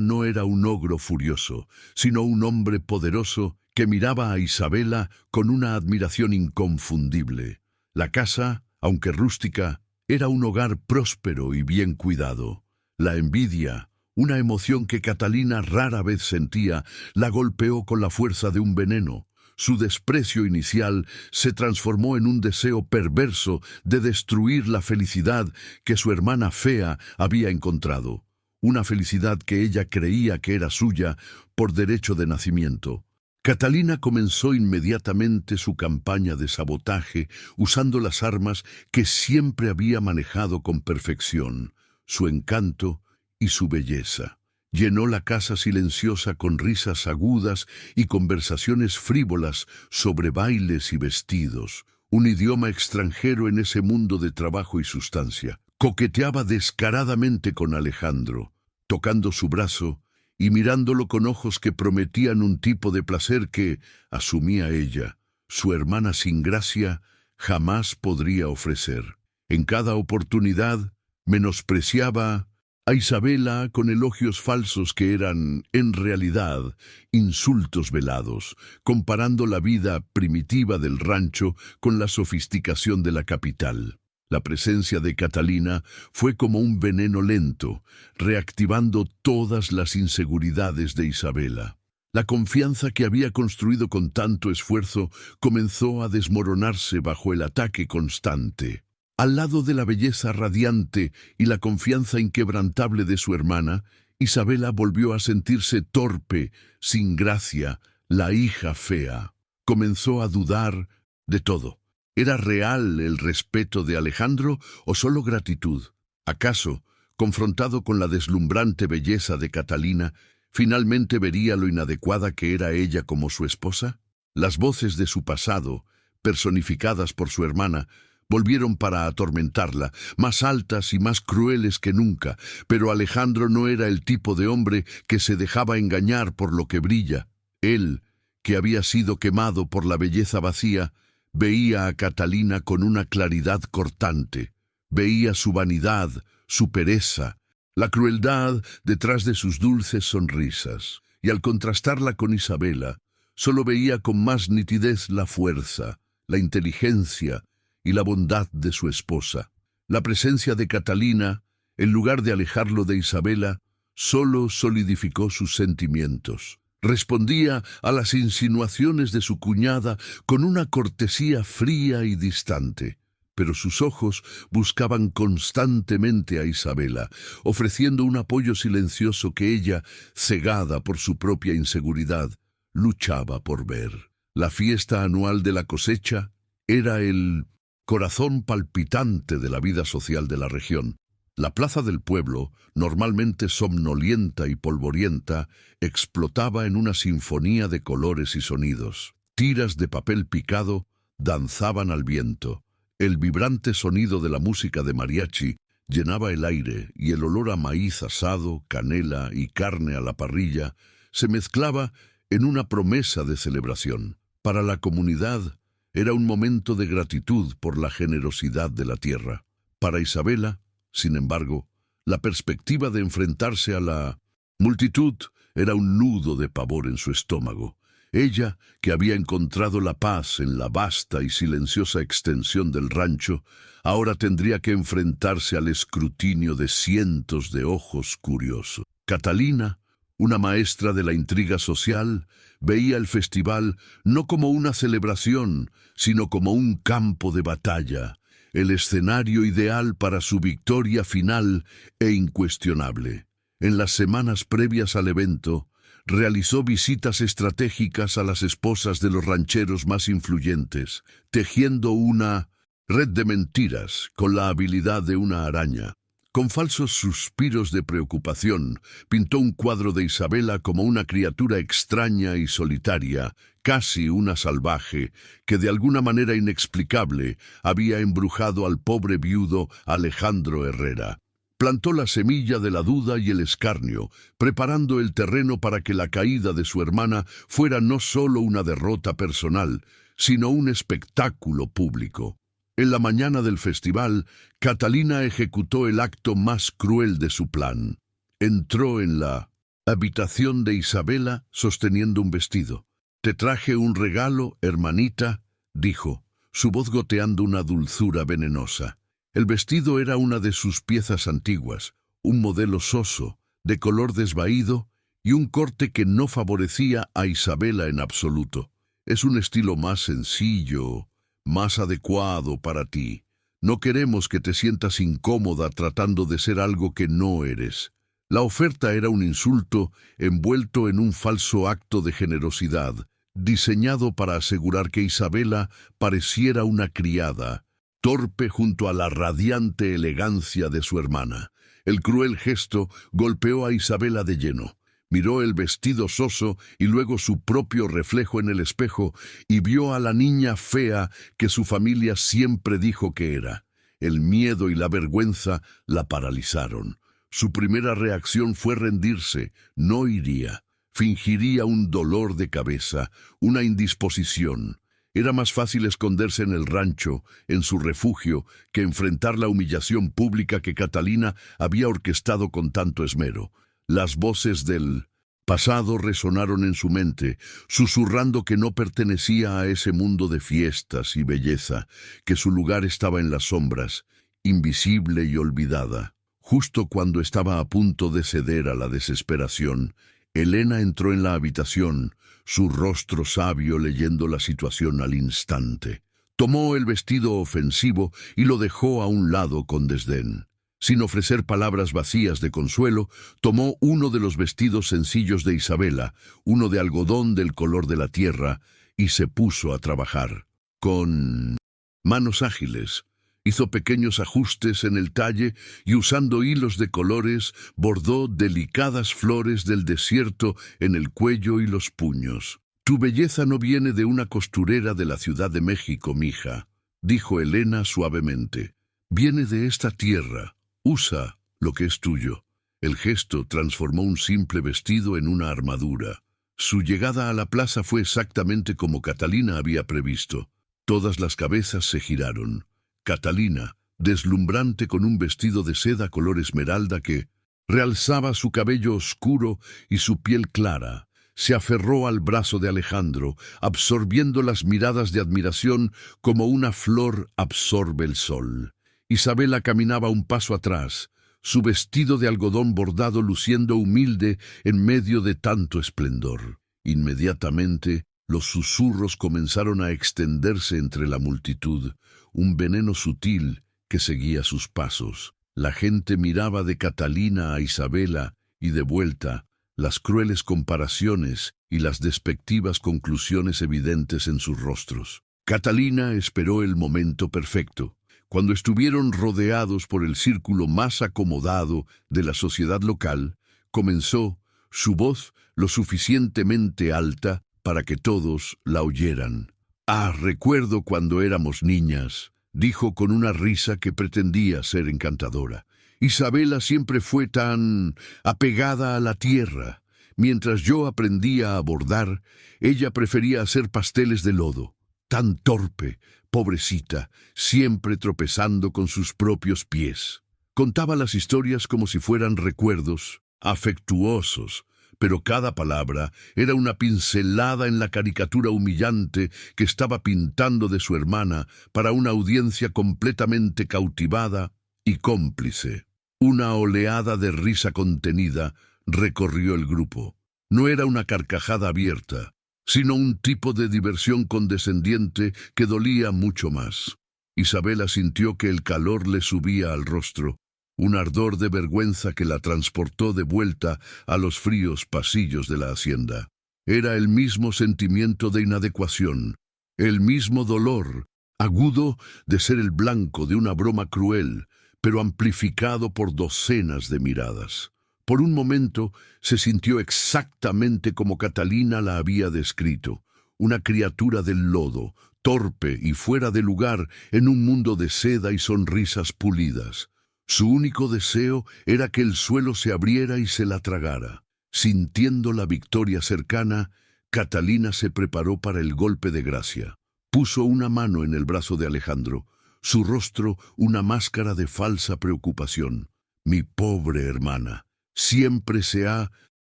no era un ogro furioso, sino un hombre poderoso que miraba a Isabela con una admiración inconfundible. La casa, aunque rústica, era un hogar próspero y bien cuidado. La envidia, una emoción que Catalina rara vez sentía, la golpeó con la fuerza de un veneno. Su desprecio inicial se transformó en un deseo perverso de destruir la felicidad que su hermana fea había encontrado. Una felicidad que ella creía que era suya por derecho de nacimiento. Catalina comenzó inmediatamente su campaña de sabotaje usando las armas que siempre había manejado con perfección, su encanto y su belleza. Llenó la casa silenciosa con risas agudas y conversaciones frívolas sobre bailes y vestidos, un idioma extranjero en ese mundo de trabajo y sustancia. Coqueteaba descaradamente con Alejandro, tocando su brazo y mirándolo con ojos que prometían un tipo de placer que, asumía ella, su hermana sin gracia jamás podría ofrecer. En cada oportunidad, menospreciaba a Isabela con elogios falsos que eran, en realidad, insultos velados, comparando la vida primitiva del rancho con la sofisticación de la capital. La presencia de Catalina fue como un veneno lento, reactivando todas las inseguridades de Isabela. La confianza que había construido con tanto esfuerzo comenzó a desmoronarse bajo el ataque constante. Al lado de la belleza radiante y la confianza inquebrantable de su hermana, Isabela volvió a sentirse torpe, sin gracia, la hija fea. Comenzó a dudar de todo. ¿Era real el respeto de Alejandro o solo gratitud? ¿Acaso, confrontado con la deslumbrante belleza de Catalina, finalmente vería lo inadecuada que era ella como su esposa? Las voces de su pasado, personificadas por su hermana, volvieron para atormentarla, más altas y más crueles que nunca, pero Alejandro no era el tipo de hombre que se dejaba engañar por lo que brilla. Él, que había sido quemado por la belleza vacía, veía a Catalina con una claridad cortante. Veía su vanidad, su pereza, la crueldad detrás de sus dulces sonrisas. Y al contrastarla con Isabela, solo veía con más nitidez la fuerza, la inteligencia y la bondad de su esposa. La presencia de Catalina, en lugar de alejarlo de Isabela, solo solidificó sus sentimientos. Respondía a las insinuaciones de su cuñada con una cortesía fría y distante, pero sus ojos buscaban constantemente a Isabela, ofreciendo un apoyo silencioso que ella, cegada por su propia inseguridad, luchaba por ver. La fiesta anual de la cosecha era el corazón palpitante de la vida social de la región. La plaza del pueblo, normalmente somnolienta y polvorienta, explotaba en una sinfonía de colores y sonidos. Tiras de papel picado danzaban al viento. El vibrante sonido de la música de mariachi llenaba el aire y el olor a maíz asado, canela y carne a la parrilla se mezclaba en una promesa de celebración. Para la comunidad era un momento de gratitud por la generosidad de la tierra. Para Isabela, sin embargo, la perspectiva de enfrentarse a la multitud era un nudo de pavor en su estómago. Ella, que había encontrado la paz en la vasta y silenciosa extensión del rancho, ahora tendría que enfrentarse al escrutinio de cientos de ojos curiosos. Catalina, una maestra de la intriga social, veía el festival no como una celebración, sino como un campo de batalla, el escenario ideal para su victoria final e incuestionable. En las semanas previas al evento, realizó visitas estratégicas a las esposas de los rancheros más influyentes, tejiendo una red de mentiras con la habilidad de una araña. Con falsos suspiros de preocupación, pintó un cuadro de Isabela como una criatura extraña y solitaria, casi una salvaje, que de alguna manera inexplicable había embrujado al pobre viudo Alejandro Herrera. Plantó la semilla de la duda y el escarnio, preparando el terreno para que la caída de su hermana fuera no solo una derrota personal, sino un espectáculo público. En la mañana del festival, Catalina ejecutó el acto más cruel de su plan. Entró en la habitación de Isabela sosteniendo un vestido. «Te traje un regalo, hermanita», dijo, su voz goteando una dulzura venenosa. El vestido era una de sus piezas antiguas, un modelo soso, de color desvaído y un corte que no favorecía a Isabela en absoluto. «Es un estilo más sencillo, más adecuado para ti. No queremos que te sientas incómoda tratando de ser algo que no eres». La oferta era un insulto envuelto en un falso acto de generosidad, diseñado para asegurar que Isabela pareciera una criada, torpe junto a la radiante elegancia de su hermana. El cruel gesto golpeó a Isabela de lleno. Miró el vestido soso y luego su propio reflejo en el espejo y vio a la niña fea que su familia siempre dijo que era. El miedo y la vergüenza la paralizaron. Su primera reacción fue rendirse, no iría. Fingiría un dolor de cabeza, una indisposición. Era más fácil esconderse en el rancho, en su refugio, que enfrentar la humillación pública que Catalina había orquestado con tanto esmero. Las voces del pasado resonaron en su mente, susurrando que no pertenecía a ese mundo de fiestas y belleza, que su lugar estaba en las sombras, invisible y olvidada. Justo cuando estaba a punto de ceder a la desesperación, Elena entró en la habitación, su rostro sabio leyendo la situación al instante. Tomó el vestido ofensivo y lo dejó a un lado con desdén. Sin ofrecer palabras vacías de consuelo, tomó uno de los vestidos sencillos de Isabela, uno de algodón del color de la tierra, y se puso a trabajar. Con manos ágiles, hizo pequeños ajustes en el talle y usando hilos de colores bordó delicadas flores del desierto en el cuello y los puños. «Tu belleza no viene de una costurera de la Ciudad de México, mija», dijo Elena suavemente. «Viene de esta tierra. Usa lo que es tuyo». El gesto transformó un simple vestido en una armadura. Su llegada a la plaza fue exactamente como Catalina había previsto. Todas las cabezas se giraron. Catalina, deslumbrante con un vestido de seda color esmeralda que realzaba su cabello oscuro y su piel clara, se aferró al brazo de Alejandro, absorbiendo las miradas de admiración como una flor absorbe el sol. Isabela caminaba un paso atrás, su vestido de algodón bordado luciendo humilde en medio de tanto esplendor. Inmediatamente, los susurros comenzaron a extenderse entre la multitud, un veneno sutil que seguía sus pasos. La gente miraba de Catalina a Isabela y de vuelta, las crueles comparaciones y las despectivas conclusiones evidentes en sus rostros. Catalina esperó el momento perfecto. Cuando estuvieron rodeados por el círculo más acomodado de la sociedad local, comenzó, su voz lo suficientemente alta para que todos la oyeran. «Ah, recuerdo cuando éramos niñas», dijo con una risa que pretendía ser encantadora. «Isabela siempre fue tan apegada a la tierra. Mientras yo aprendía a bordar, ella prefería hacer pasteles de lodo. Tan torpe, pobrecita, siempre tropezando con sus propios pies». Contaba las historias como si fueran recuerdos afectuosos, pero cada palabra era una pincelada en la caricatura humillante que estaba pintando de su hermana para una audiencia completamente cautivada y cómplice. Una oleada de risa contenida recorrió el grupo. No era una carcajada abierta, sino un tipo de diversión condescendiente que dolía mucho más. Isabela sintió que el calor le subía al rostro, un ardor de vergüenza que la transportó de vuelta a los fríos pasillos de la hacienda. Era el mismo sentimiento de inadecuación, el mismo dolor, agudo de ser el blanco de una broma cruel, pero amplificado por docenas de miradas. Por un momento se sintió exactamente como Catalina la había descrito, una criatura del lodo, torpe y fuera de lugar en un mundo de seda y sonrisas pulidas. Su único deseo era que el suelo se abriera y se la tragara. Sintiendo la victoria cercana, Catalina se preparó para el golpe de gracia. Puso una mano en el brazo de Alejandro, su rostro una máscara de falsa preocupación. Mi pobre hermana, siempre se ha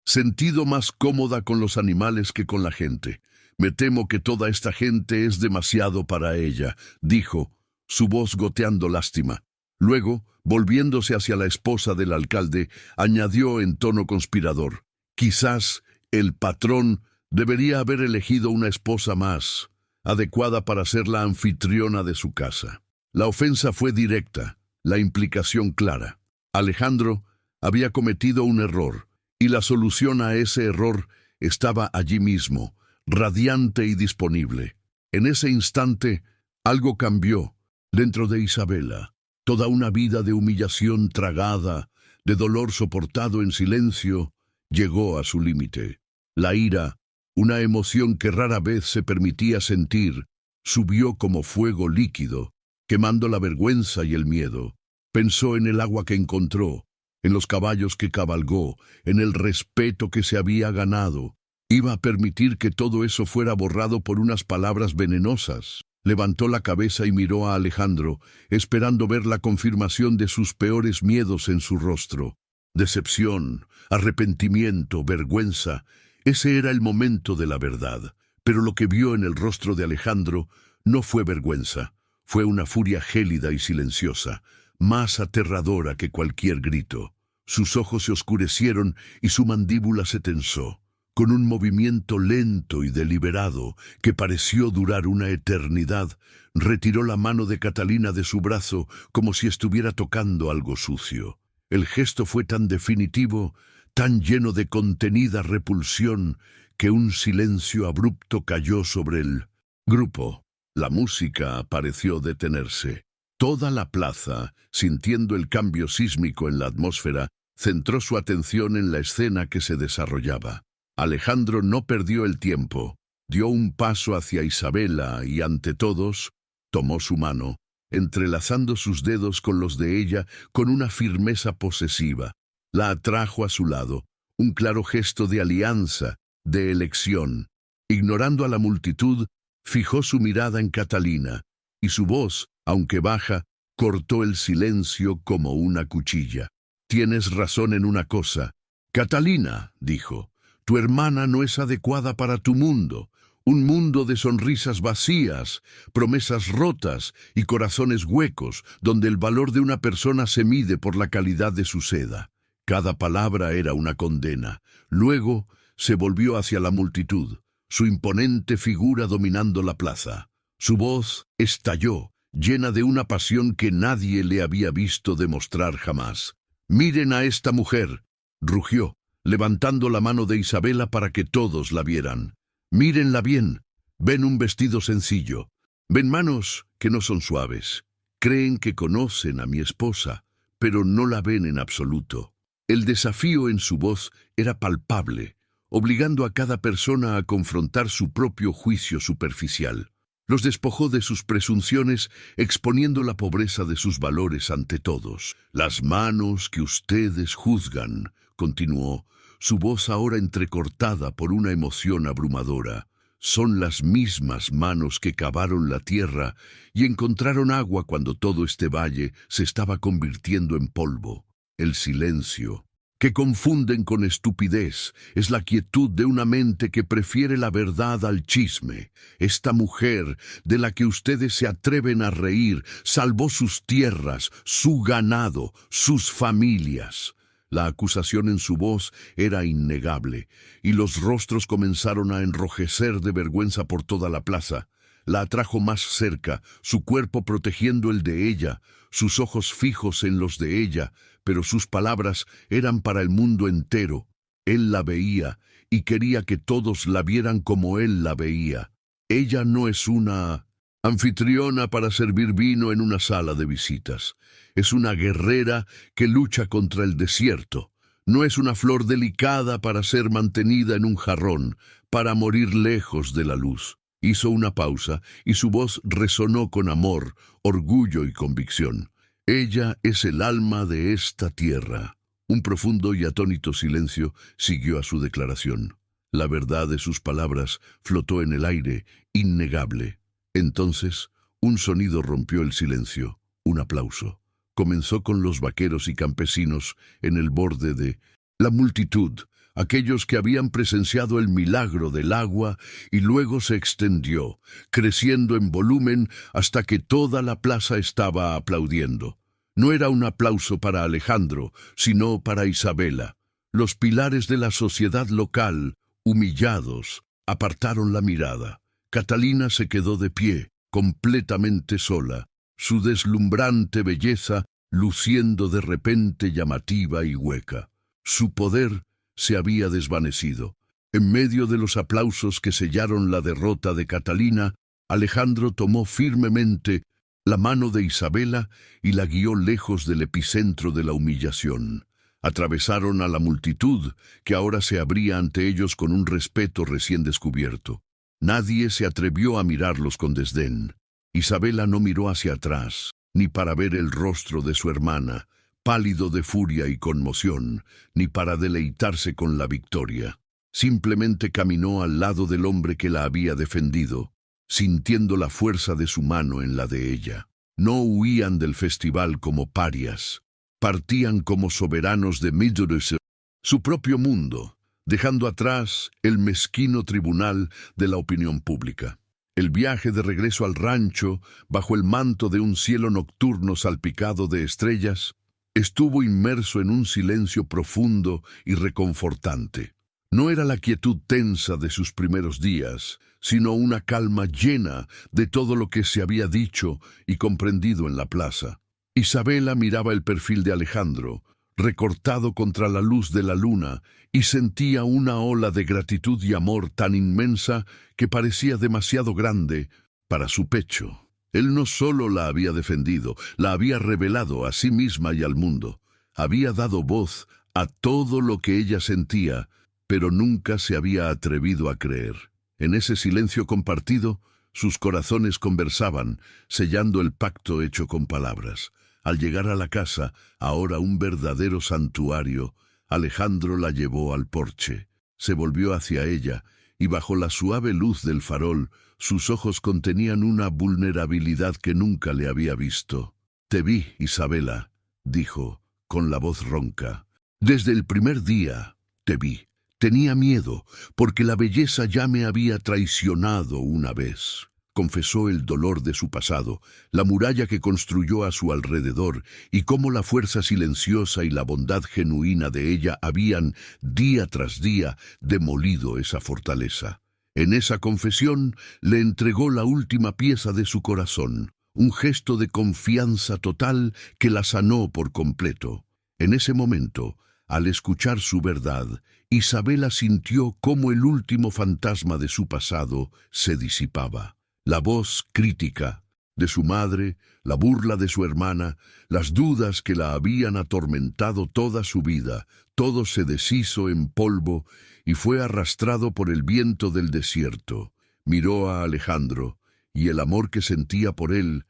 sentido más cómoda con los animales que con la gente. Me temo que toda esta gente es demasiado para ella, dijo, su voz goteando lástima. Luego, volviéndose hacia la esposa del alcalde, añadió en tono conspirador, quizás el patrón debería haber elegido una esposa más adecuada para ser la anfitriona de su casa. La ofensa fue directa, la implicación clara. Alejandro había cometido un error, y la solución a ese error estaba allí mismo, radiante y disponible. En ese instante, algo cambió dentro de Isabela. Toda una vida de humillación tragada, de dolor soportado en silencio, llegó a su límite. La ira, una emoción que rara vez se permitía sentir, subió como fuego líquido, quemando la vergüenza y el miedo. Pensó en el agua que encontró, en los caballos que cabalgó, en el respeto que se había ganado. ¿Iba a permitir que todo eso fuera borrado por unas palabras venenosas? Levantó la cabeza y miró a Alejandro, esperando ver la confirmación de sus peores miedos en su rostro. Decepción, arrepentimiento, vergüenza. Ese era el momento de la verdad. Pero lo que vio en el rostro de Alejandro no fue vergüenza. Fue una furia gélida y silenciosa, más aterradora que cualquier grito. Sus ojos se oscurecieron y su mandíbula se tensó. Con un movimiento lento y deliberado, que pareció durar una eternidad, retiró la mano de Catalina de su brazo como si estuviera tocando algo sucio. El gesto fue tan definitivo, tan lleno de contenida repulsión, que un silencio abrupto cayó sobre el grupo. La música pareció detenerse. Toda la plaza, sintiendo el cambio sísmico en la atmósfera, centró su atención en la escena que se desarrollaba. Alejandro no perdió el tiempo. Dio un paso hacia Isabela y, ante todos, tomó su mano, entrelazando sus dedos con los de ella con una firmeza posesiva. La atrajo a su lado, un claro gesto de alianza, de elección. Ignorando a la multitud, fijó su mirada en Catalina, y su voz, aunque baja, cortó el silencio como una cuchilla. Tienes razón en una cosa. Catalina, dijo, tu hermana no es adecuada para tu mundo. Un mundo de sonrisas vacías, promesas rotas y corazones huecos, donde el valor de una persona se mide por la calidad de su seda. Cada palabra era una condena. Luego se volvió hacia la multitud, su imponente figura dominando la plaza. Su voz estalló, llena de una pasión que nadie le había visto demostrar jamás. «Miren a esta mujer», rugió, levantando la mano de Isabela para que todos la vieran. «Mírenla bien. Ven un vestido sencillo. Ven manos que no son suaves. Creen que conocen a mi esposa, pero no la ven en absoluto». El desafío en su voz era palpable, obligando a cada persona a confrontar su propio juicio superficial. Los despojó de sus presunciones, exponiendo la pobreza de sus valores ante todos. «Las manos que ustedes juzgan», continuó, su voz ahora entrecortada por una emoción abrumadora, «son las mismas manos que cavaron la tierra y encontraron agua cuando todo este valle se estaba convirtiendo en polvo. El silencio, que confunden con estupidez, es la quietud de una mente que prefiere la verdad al chisme. Esta mujer, de la que ustedes se atreven a reír, salvó sus tierras, su ganado, sus familias». La acusación en su voz era innegable, y los rostros comenzaron a enrojecer de vergüenza por toda la plaza. La atrajo más cerca, su cuerpo protegiendo el de ella, sus ojos fijos en los de ella, pero sus palabras eran para el mundo entero. Él la veía, y quería que todos la vieran como él la veía. Ella no es una anfitriona para servir vino en una sala de visitas. Es una guerrera que lucha contra el desierto. No es una flor delicada para ser mantenida en un jarrón, para morir lejos de la luz. Hizo una pausa y su voz resonó con amor, orgullo y convicción. Ella es el alma de esta tierra. Un profundo y atónito silencio siguió a su declaración. La verdad de sus palabras flotó en el aire, innegable. Entonces, un sonido rompió el silencio, un aplauso. Comenzó con los vaqueros y campesinos en el borde de la multitud, aquellos que habían presenciado el milagro del agua, y luego se extendió, creciendo en volumen hasta que toda la plaza estaba aplaudiendo. No era un aplauso para Alejandro, sino para Isabela. Los pilares de la sociedad local, humillados, apartaron la mirada. Catalina se quedó de pie, completamente sola, su deslumbrante belleza luciendo de repente llamativa y hueca. Su poder se había desvanecido. En medio de los aplausos que sellaron la derrota de Catalina, Alejandro tomó firmemente la mano de Isabela y la guió lejos del epicentro de la humillación. Atravesaron a la multitud, que ahora se abría ante ellos con un respeto recién descubierto. Nadie se atrevió a mirarlos con desdén. Isabela no miró hacia atrás, ni para ver el rostro de su hermana, pálido de furia y conmoción, ni para deleitarse con la victoria. Simplemente caminó al lado del hombre que la había defendido, sintiendo la fuerza de su mano en la de ella. No huían del festival como parias, partían como soberanos de Middlesbrough, su propio mundo, dejando atrás el mezquino tribunal de la opinión pública. El viaje de regreso al rancho, bajo el manto de un cielo nocturno salpicado de estrellas, estuvo inmerso en un silencio profundo y reconfortante. No era la quietud tensa de sus primeros días, sino una calma llena de todo lo que se había dicho y comprendido en la plaza. Isabela miraba el perfil de Alejandro, recortado contra la luz de la luna, y sentía una ola de gratitud y amor tan inmensa que parecía demasiado grande para su pecho. Él no solo la había defendido, la había revelado a sí misma y al mundo. Había dado voz a todo lo que ella sentía, pero nunca se había atrevido a creer. En ese silencio compartido, sus corazones conversaban, sellando el pacto hecho con palabras. Al llegar a la casa, ahora un verdadero santuario, Alejandro la llevó al porche. Se volvió hacia ella, y bajo la suave luz del farol, sus ojos contenían una vulnerabilidad que nunca le había visto. «Te vi, Isabela», dijo, con la voz ronca. «Desde el primer día te vi. Tenía miedo, porque la belleza ya me había traicionado una vez». Confesó el dolor de su pasado, la muralla que construyó a su alrededor y cómo la fuerza silenciosa y la bondad genuina de ella habían, día tras día, demolido esa fortaleza. En esa confesión le entregó la última pieza de su corazón, un gesto de confianza total que la sanó por completo. En ese momento, al escuchar su verdad, Isabela sintió cómo el último fantasma de su pasado se disipaba. La voz crítica de su madre, la burla de su hermana, las dudas que la habían atormentado toda su vida, todo se deshizo en polvo y fue arrastrado por el viento del desierto. Miró a Alejandro, y el amor que sentía por él